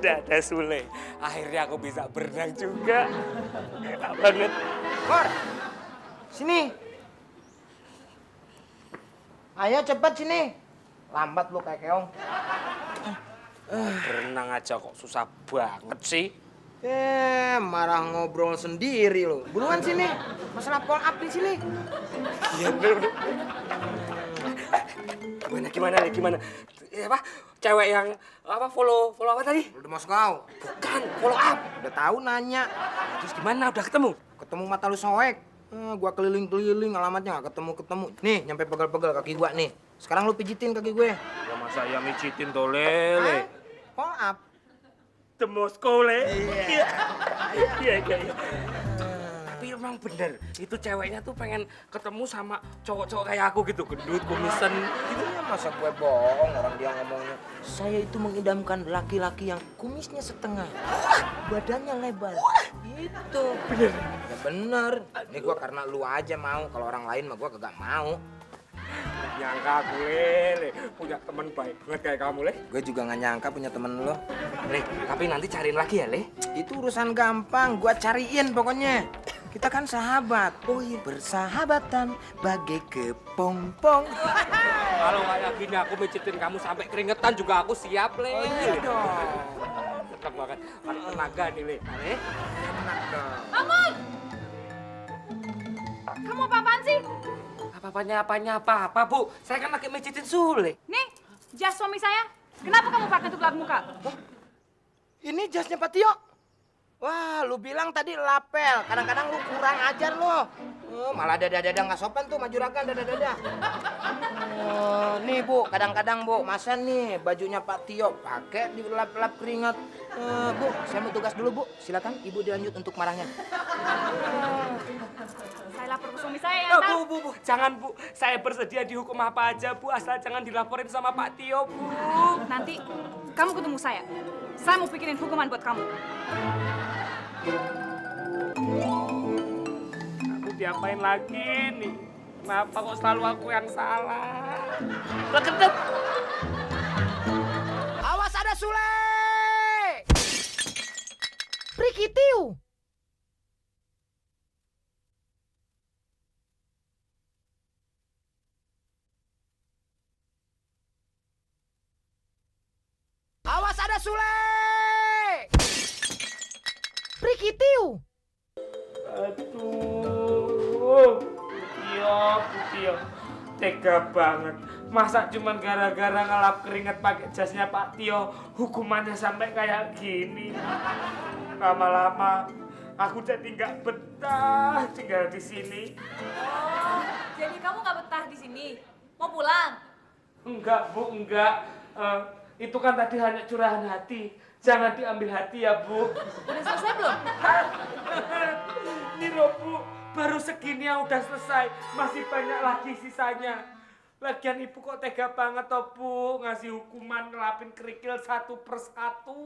Dadah Sule, akhirnya aku bisa berenang juga. Enak banget. Kor, sini. Ayo cepat sini. Lambat lu kayak keong. Berenang aja kok susah banget sih. Marah ngobrol sendiri lo. Buruan sini. Masalah phone up di sini. Iya bener. Gimana? Apa? Cewek yang apa follow apa tadi? Udah Moskow. Bukan, follow up. Udah tahu nanya. Terus gimana? Udah ketemu? Ketemu mata lu soek. Gua keliling-keliling alamatnya nggak ketemu. Nih, nyampe pegel-pegel kaki gua nih. Sekarang lu pijitin kaki gue. Ya masa ya mijitin tuh lele. Phone up. The Moscow le. Iya. Tapi emang bener, itu ceweknya tuh pengen ketemu sama cowok-cowok kayak aku gitu, gendut, kumisen. Gitu ya, masa gue bohong orang dia ngomongnya. Saya itu mengidamkan laki-laki yang kumisnya setengah, badannya lebar. Gitu. Bener. Ya bener. Ini gue karena lu aja mau, kalau orang lain mah gue kagak mau. Nyangka gue, le, punya teman baik banget kayak kamu, le. Gue juga nggak nyangka punya temen lo. Le, tapi nanti cariin lagi ya, le. Itu urusan gampang, gue cariin pokoknya. Kita kan sahabat. Oh iya, bersahabatan bagai kepompong. Kalau kayak gini aku mijitin kamu sampai keringetan juga aku siap, le. Oh iya dong. Tetap banget, ada tenaga nih, le. Le, enak dong. Bangun! Kamu apa-apaan sih? Apa-apa, Bu. Saya kan lagi mijitin Sule. Nih, jas suami saya. Kenapa kamu pakai itu gelap muka? Ini jasnya Pak Tio. Wah, lu bilang tadi lapel. Kadang-kadang lu kurang ajar lo. Malah dada-dada nggak sopan tuh, maju raga dada-dada. Nih Bu, kadang-kadang Bu, masa nih bajunya Pak Tio pakai dilap-lap keringat. Bu, saya mau tugas dulu Bu. Silakan Ibu dilanjut untuk marahnya. Saya lapor ke suami saya ya, Bu, jangan Bu. Saya bersedia dihukum apa aja Bu, asal jangan dilaporin sama Pak Tio, Bu. Nanti kamu ketemu saya. Saya mau pikirin hukuman buat kamu. Aku diapain lagi nih? Kenapa kok selalu aku yang salah? Lekedep. Awas ada Sule! Prikitiu! Awas ada Sule! Prikitiu! Aduh, Putio, tega banget. Masa cuman gara-gara ngelap keringet pakai jasnya Pak Tio, hukumannya sampai kayak gini. Lama-lama aku jadi nggak betah tinggal di sini. Oh, jadi kamu nggak betah di sini? Mau pulang? Enggak, Bu, enggak. Itu kan tadi hanya curahan hati. Jangan diambil hati ya, Bu. Udah selesai belum? Ini loh, Bu. Baru segini yang udah selesai. Masih banyak lagi sisanya. Lagian ibu kok tega banget toh bu, ngasih hukuman ngelapin kerikil satu persatu.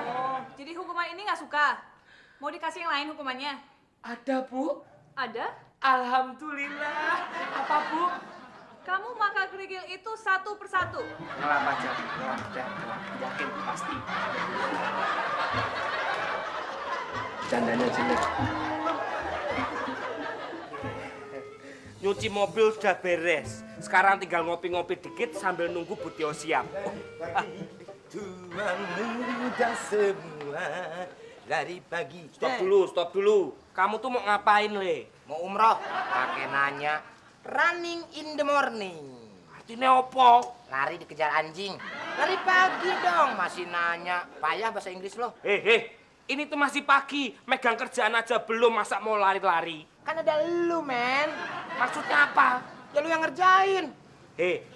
Oh, jadi hukuman ini nggak suka? Mau dikasih yang lain hukumannya? Ada bu? Ada? Alhamdulillah. Apa bu? Kamu makan kerikil itu satu persatu. Ngelap aja, ngelap. Yakin pasti. Candanya sini. Nyuci mobil sudah beres. Sekarang tinggal ngopi-ngopi dikit sambil nunggu Butio siap. Tuan muda semua dari pagi. Stop dulu. Kamu tuh mau ngapain, Le? Mau umroh? Pakai nanya. Running in the morning. Artinya opo? Lari dikejar anjing. Lari pagi dong, masih nanya. Payah bahasa Inggris lo. Ini tuh masih pagi. Megang kerjaan aja belum, masa mau lari-lari? Kan ada lu, men. Maksudnya apa? Ya lu yang ngerjain.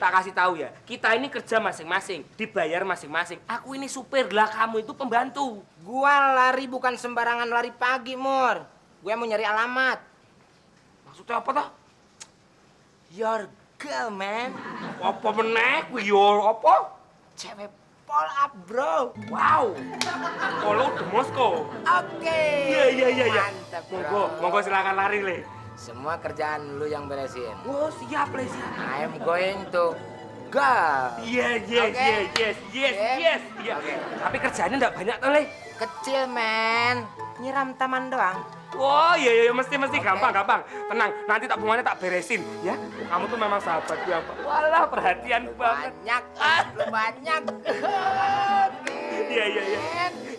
Tak kasih tahu ya. Kita ini kerja masing-masing, dibayar masing-masing. Aku ini supir lah, kamu itu pembantu. Gua lari bukan sembarangan lari pagi, Mur. Gue mau nyari alamat. Maksudnya apa toh? Your girl, man. Apa meneh? Your apa? Cewek pull up, bro. Wow. Kalau udah Moskow. Oke. Iya. Mantap, bro. Monggo silakan lari, Le. Semua kerjaan lu yang beresin. Oh, siap, Le. I'm going to go. Yes. Iya. Oke. Tapi kerjaannya enggak banyak toh, Le. Kecil, men. Nyiram taman doang. Oh iya mesti gampang. Tenang, nanti tabungannya tak beresin ya. Kamu tuh memang sahabatku yang walah perhatian banget. Banyak, lu banyak.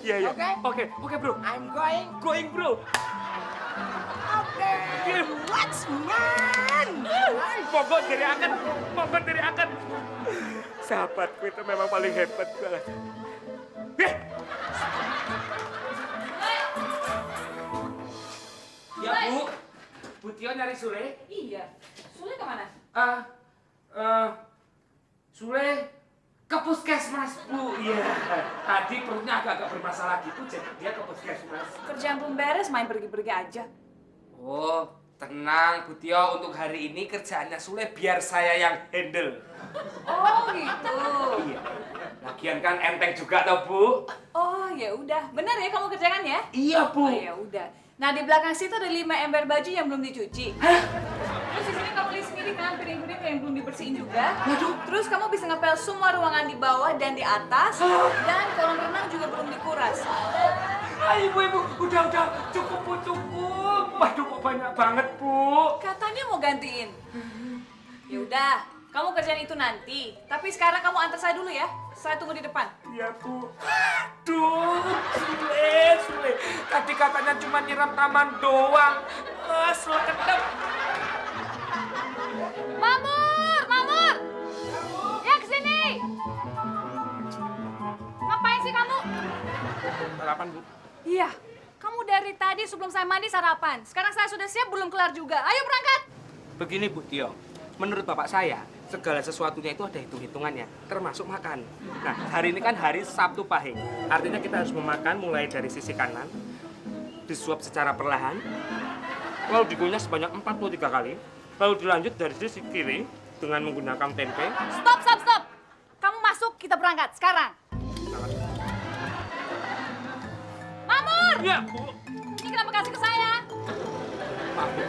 Iya. Oke, bro. I'm going, bro. Oke. What's man? Monggo dari akan. Sahabatku itu memang paling hebat banget. Ya, Bu Tio nyari Sule? Iya. Sule kemana? Sule ke puskesmas, Bu. Iya. Tadi perutnya agak bermasalah gitu, jadi dia ke puskesmas. Kerjaan belum beres, main pergi-pergi aja. Oh, tenang, Bu Tio. Untuk hari ini kerjaannya Sule biar saya yang handle. Oh, gitu. Iya. Lagian kan enteng juga toh, Bu. Oh, ya udah. Benar ya kamu kerjakan ya? Iya, Bu. Oh, ya udah. Nah, di belakang situ ada 5 ember baju yang belum dicuci. Terus di sini kamu lihat sendiri kan piring-piring yang belum dibersihin juga. Terus kamu bisa ngepel semua ruangan di bawah dan di atas. Dan kolam renang juga belum dikuras. Ibu, udah, cukup, Bu, cukup. Waduh, kok banyak banget, Bu. Katanya mau gantiin. Ya udah, kamu kerjaan itu nanti. Tapi sekarang kamu antar saya dulu ya. Saya tunggu di depan. Iya, Bu. Aduh, Sule. Tadi katanya cuma nyiram taman doang. Selekedep. Mamur! Ya, kesini! Ngapain sih kamu? Sarapan, Bu. Iya, kamu dari tadi sebelum saya mandi sarapan. Sekarang saya sudah siap, belum kelar juga. Ayo berangkat! Begini, Bu Tio. Menurut bapak saya, segala sesuatunya itu ada hitung-hitungannya, termasuk makan. Nah, hari ini kan hari Sabtu Pahing. Artinya kita harus memakan mulai dari sisi kanan, disuap secara perlahan, lalu dikunyah sebanyak 43 kali, lalu dilanjut dari sisi kiri dengan menggunakan tempe. Stop! Kamu masuk, kita berangkat sekarang. Mamur! Iya, Bu. Ini kenapa kasih ke saya? Maaf, Bu.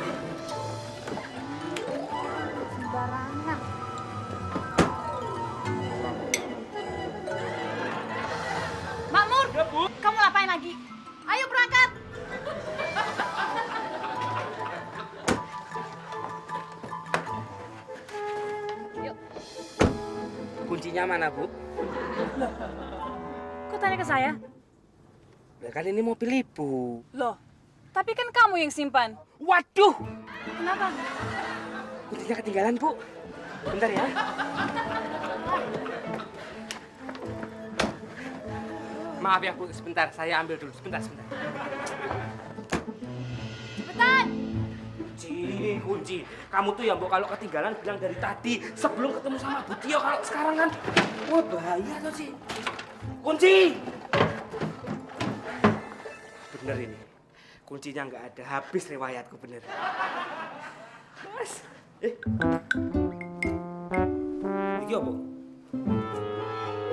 Sembarangan. Makmur, Ya, Bu. kamu ngapain lagi? Ayo berangkat. Yuk. Kuncinya mana, Bu? Kok tanya ke saya? Ya kan ini mobil Ibu. Loh, tapi kan kamu yang simpan. Waduh! Kenapa? Kuncinya ketinggalan, Bu. Bentar ya. Maaf ya, Bu. Sebentar, saya ambil dulu. Sebentar. Cepetan. Kunci. Kamu tuh ya, Bu, kalau ketinggalan bilang dari tadi. Sebelum ketemu sama Bu Tio, kalau sekarang kan. Wah, bahaya tuh sih. Kunci! Bener ini. Kuncinya nggak ada. Habis riwayatku, bener. Mas. lagi apa?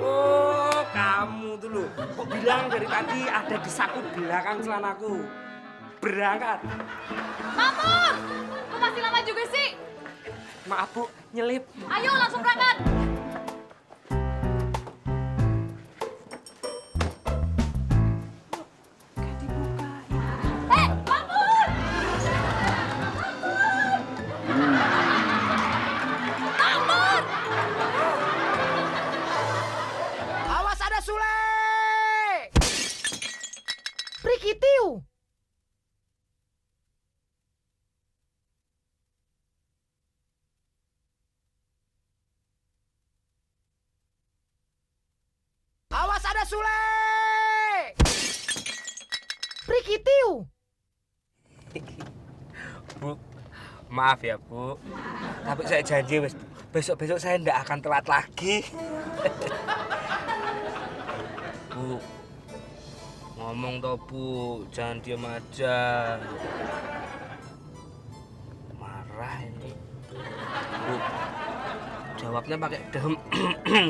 Oh, kamu tuh loh. Kok bilang dari tadi ada di saku belakang celanaku. Berangkat. Mamut! Kok masih lama juga sih? Maaf Bu, nyelip. Ayo langsung berangkat. Mamut! Mamut! Awas ada Sule! Prikitiu! Awas ada Sule! Prikitiu! Bu, maaf ya Bu. Tapi saya janji wes besok-besok saya ndak akan telat lagi. Bu, ngomong toh Bu, jangan diem aja. Marah ini. Bu, jawabnya pakai dem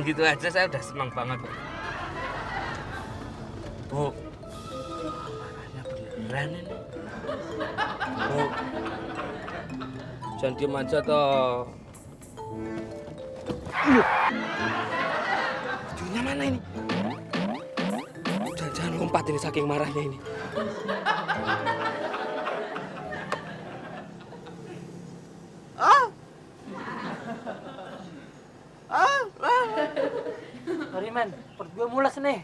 gitu aja saya udah senang banget Bu. Bu, marahnya beneran ini. Bu, jangan diem aja toh. Videonya mana ini? Jangan lompat ini saking marahnya ini. Sorry men, perut gue mules nih.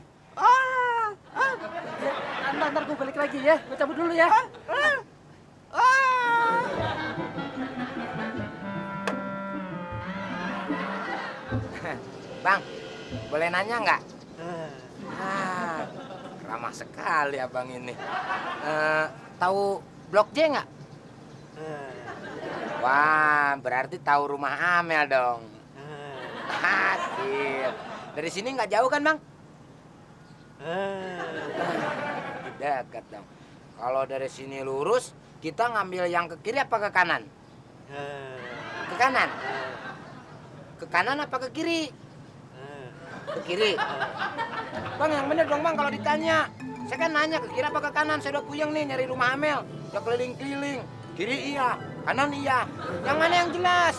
Ntar gue balik lagi ya, gue cabut dulu ya. Bang, boleh nanya nggak? Ramah sekali abang ini. Tahu Blok J nggak? Wah, berarti tahu rumah Amel dong. Hasil. Dari sini nggak jauh kan, Bang? Dekat dong. Kalau dari sini lurus, kita ngambil yang ke kiri apa ke kanan? Ke kanan. Ke kanan apa ke kiri? Ke kiri. Bang, yang bener dong Bang kalau ditanya. Saya kan nanya ke kiri apa ke kanan. Saya udah puyeng nih nyari rumah Amel. Udah keliling-keliling. Kiri iya, kanan iya. Yang mana yang jelas?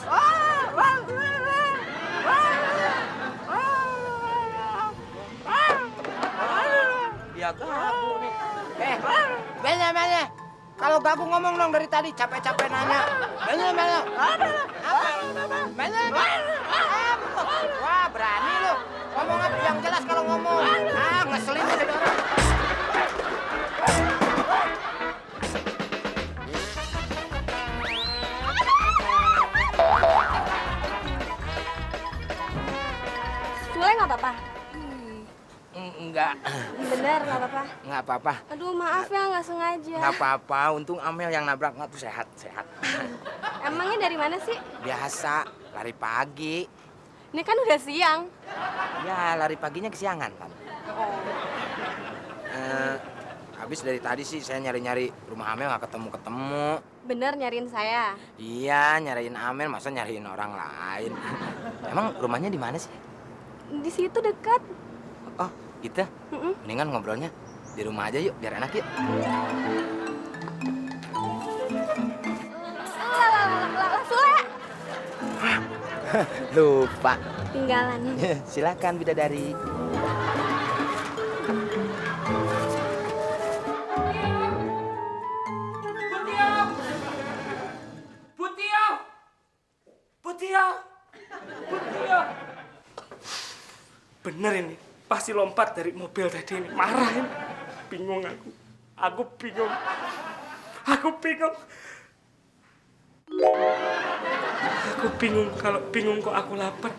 Ya gabu nih. Banyak. Kalau gabu ngomong dong dari tadi. Capek-capek nanya. Banyak. Banyak. Wah, berani lu. Ngomong apa yang jelas kalau ngomong. Ngeselin jadi orang. Sule nggak apa-apa? Enggak. Bener nggak apa-apa? Enggak apa-apa. Aduh maaf ya nggak sengaja. Enggak apa-apa. Untung Amel yang nabrak enggak tuh sehat. Emangnya dari mana sih? Biasa, lari pagi. Ini kan udah siang. Ya, lari paginya kesiangan kan. Habis dari tadi sih saya nyari-nyari rumah Amel nggak ketemu-ketemu. Bener nyariin saya? Iya, nyariin Amel, masa nyariin orang lain. Emang rumahnya di mana sih? Di situ dekat. Oh, gitu? Mendingan ngobrolnya di rumah aja yuk, biar enak yuk. Sule! Lupa. Tinggalan. Silakan bidadari. Butio. Bener ini, pasti lompat dari mobil tadi ini. Marah ini. Bingung aku. Aku bingung kalau bingung kok aku lapar.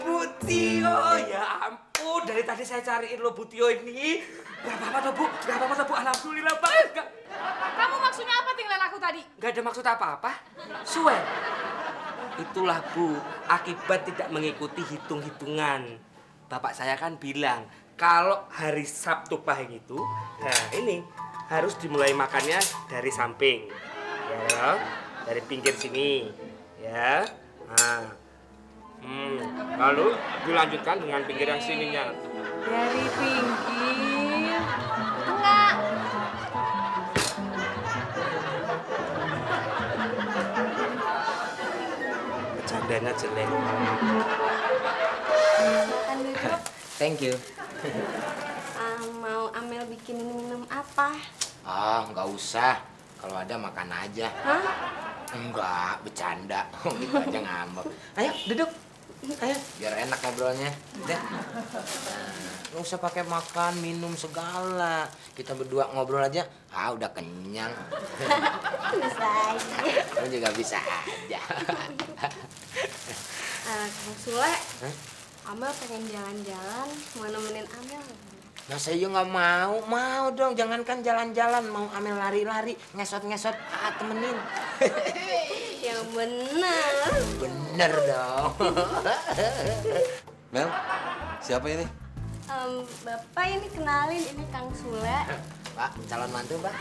Butio, ya ampun, dari tadi saya cariin lo Butio ini. Gak apa-apa Bu, alhamdulillah Pak. Kamu maksudnya apa tinggalin aku tadi? Gak ada maksud apa-apa. Suwe. Itulah Bu, akibat tidak mengikuti hitung-hitungan. Bapak saya kan bilang, kalau hari Sabtu Pahing itu, nah ini harus dimulai makannya dari samping, ya, dari pinggir sini, ya. Nah, lalu dilanjutkan dengan pinggir yang sininya. Dari pinggir. Enggak. Bercandanya jelek. Kan duduk. Thank you. Mau Amel bikinin minum apa? Ah, nggak usah. Kalau ada makan aja. Hah? Enggak, bercanda. Gitu aja ngambek. Ayo, duduk. Ayo, biar enak ngobrolnya. Deh. Nggak usah pakai makan, minum segala. Kita berdua ngobrol aja. Ah, udah kenyang. Bisa aja. Kamu juga bisa aja. Kang Sule, Amel pengen jalan-jalan, mau nemenin Amel. Nah, saya nggak mau. Mau dong, jangankan jalan-jalan. Mau Amel lari-lari, ngesot-ngesot. Ah, temenin. Yang bener. Bener dong. Mel, siapa ini? Bapak ini kenalin, ini Kang Sule. Pak, calon mantu, Pak.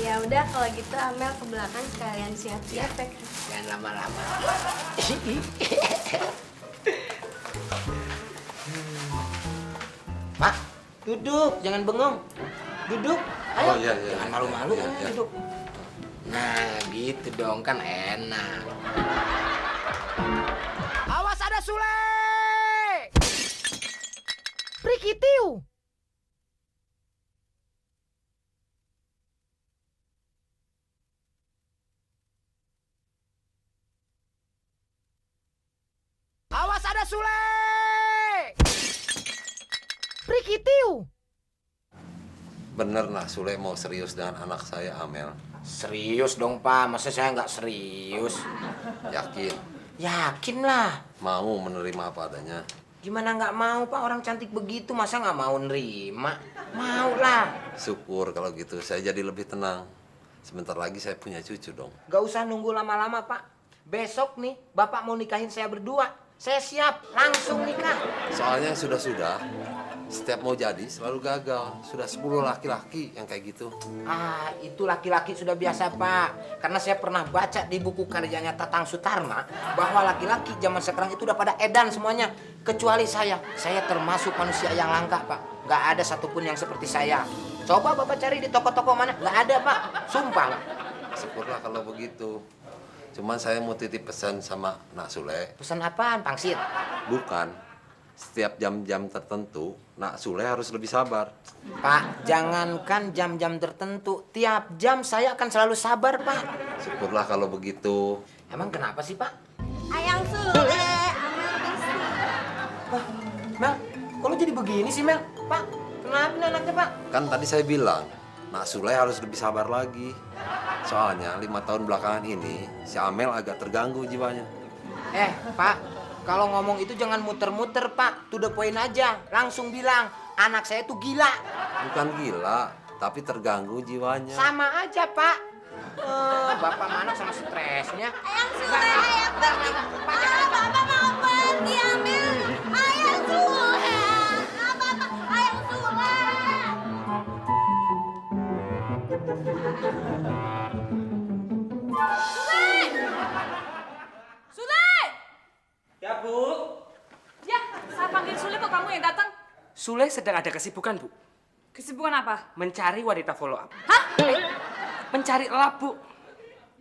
Ya udah kalau gitu Amel ke belakang sekalian siap-siap ya. Jangan lama-lama. Pak, duduk, jangan bengong. Duduk. Ayo. Oh, iya. Jangan malu-malu, Iya, iya. duduk. Nah, gitu dong, kan enak. Awas ada Sule! Prikitiu! Awas ada Sule! Prikitiu! Bener nah, Sule mau serius dengan anak saya, Amel. Serius dong, Pak. Masa saya nggak serius? Yakin? Yakin lah. Mau menerima apa adanya? Gimana nggak mau, Pak? Orang cantik begitu, masa nggak mau nerima? Mau lah. Syukur kalau gitu, saya jadi lebih tenang. Sebentar lagi saya punya cucu dong. Gak usah nunggu lama-lama, Pak. Besok nih, Bapak mau nikahin saya berdua. Saya siap, langsung nikah. Soalnya sudah-sudah, setiap mau jadi selalu gagal. Sudah 10 laki-laki yang kayak gitu. Ah, itu laki-laki sudah biasa, Pak. Karena saya pernah baca di buku karyanya Tatang Sutarma bahwa laki-laki zaman sekarang itu udah pada edan semuanya. Kecuali saya. Saya termasuk manusia yang langka, Pak. Gak ada satupun yang seperti saya. Coba Bapak cari di toko-toko mana. Gak ada, Pak. Sumpah. Syukurlah kalau begitu. Cuman saya mau titip pesan sama Nak Sule. Pesan apaan, Pangsit? Bukan. Setiap jam-jam tertentu, Nak Sule harus lebih sabar. Pak, jangankan jam-jam tertentu. Tiap jam saya akan selalu sabar, Pak. Syukurlah kalau begitu. Emang kenapa sih, Pak? Ayang Sule, Amel Kristi. Mel, kok lu jadi begini sih, Mel? Pak, kenapa nih anaknya, Pak? Kan tadi saya bilang, Nak Sule harus lebih sabar lagi. Soalnya 5 tahun belakangan ini, si Amel agak terganggu jiwanya. Pak, kalau ngomong itu jangan muter-muter, Pak. To the point aja. Langsung bilang, anak saya tuh gila. Bukan gila, tapi terganggu jiwanya. Sama aja, Pak. Bapak mana sama stresnya. Ayang Sule, Ayang pergi. Bapak mau pergi, Amel. Ayang Sule. Ayang Sule. Sule! Ya, Bu. Ya, saya panggil Sule kok kamu yang datang? Sule sedang ada kesibukan, Bu. Kesibukan apa? Mencari wanita follow up. Hah? Mencari lap, Bu.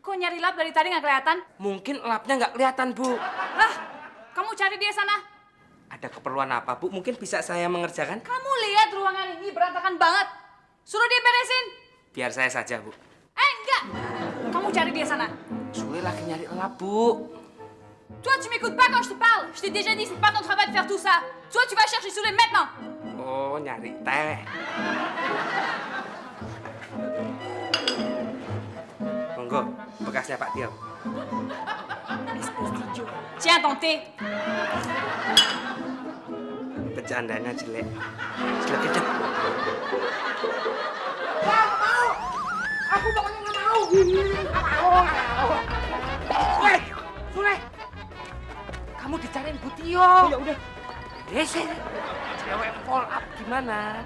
Kok nyari lap dari tadi nggak kelihatan? Mungkin lapnya nggak kelihatan, Bu. Hah? Kamu cari dia sana. Ada keperluan apa, Bu? Mungkin bisa saya mengerjakan? Kamu lihat ruangan ini berantakan banget. Suruh dia beresin. Biar saya saja, Bu. Enggak. Kamu cari dia sana. Sule lagi nyari lap, Bu. Toi, tu m'écoutes pas quand je te parle. Je t'ai déjà dit, c'est pas ton travail de faire tout ça. Toi, tu vas chercher Souley maintenant. Oh, nyari teh. Monggo, bekasnya Pak Tio. Tiens, ton thé. Bercandanya jelek. Jelek kecil. Aku pokoknya nggak mau. Nggak mau. Sule! Sule! Kamu dicariin Bu Tio. Ya udah. Desi. Cewek fall up gimana?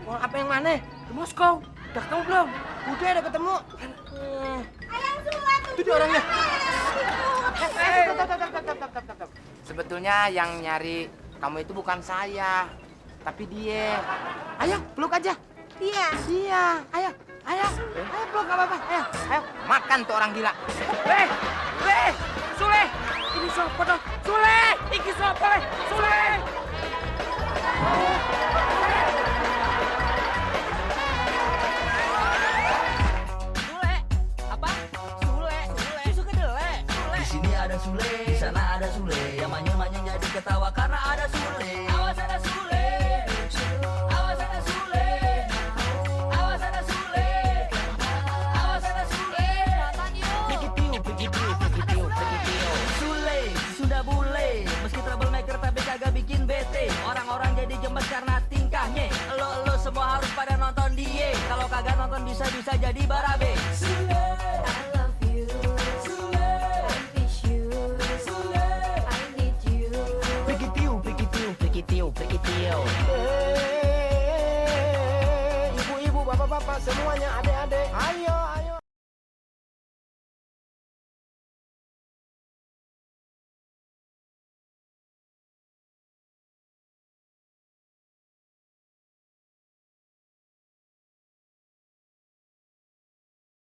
Mau apa yang mana? Ke Moskow. Udah ketemu belum? Udah ketemu. Ayang Sulan. Itu dia orangnya. Stop. Sebetulnya yang nyari kamu itu bukan saya, tapi dia. Ayo, peluk aja. Iya. Iya, ayo. Ayo peluk gak apa-apa. Ayo. Makan tuh orang gila. Sule! Ini siapa dong? Sule! Iki siapa le? Sule! Sule, apa? Sule, susu kedelai. Di sini ada Sule, di sana ada Sule. Yang manyun-manyun jadi ketawa karena ada Sule. Awas ada Sule, awas ada Sule, awas ada Sule, awas ada Sule. Sule, sudah bule. Meski troublemaker tapi kagak bikin bete. Orang-orang jadi gemes karena tingkahnya. Lo semua harus pada nonton dia. Kalau kagak nonton bisa-bisa jadi barabe. Sule, I love you. Sule, I miss you. Sule, I need you. Prikitiu, prikitiu, prikitiu, prikitiu. Ibu-ibu, bapak-bapak, semuanya, adik-adik.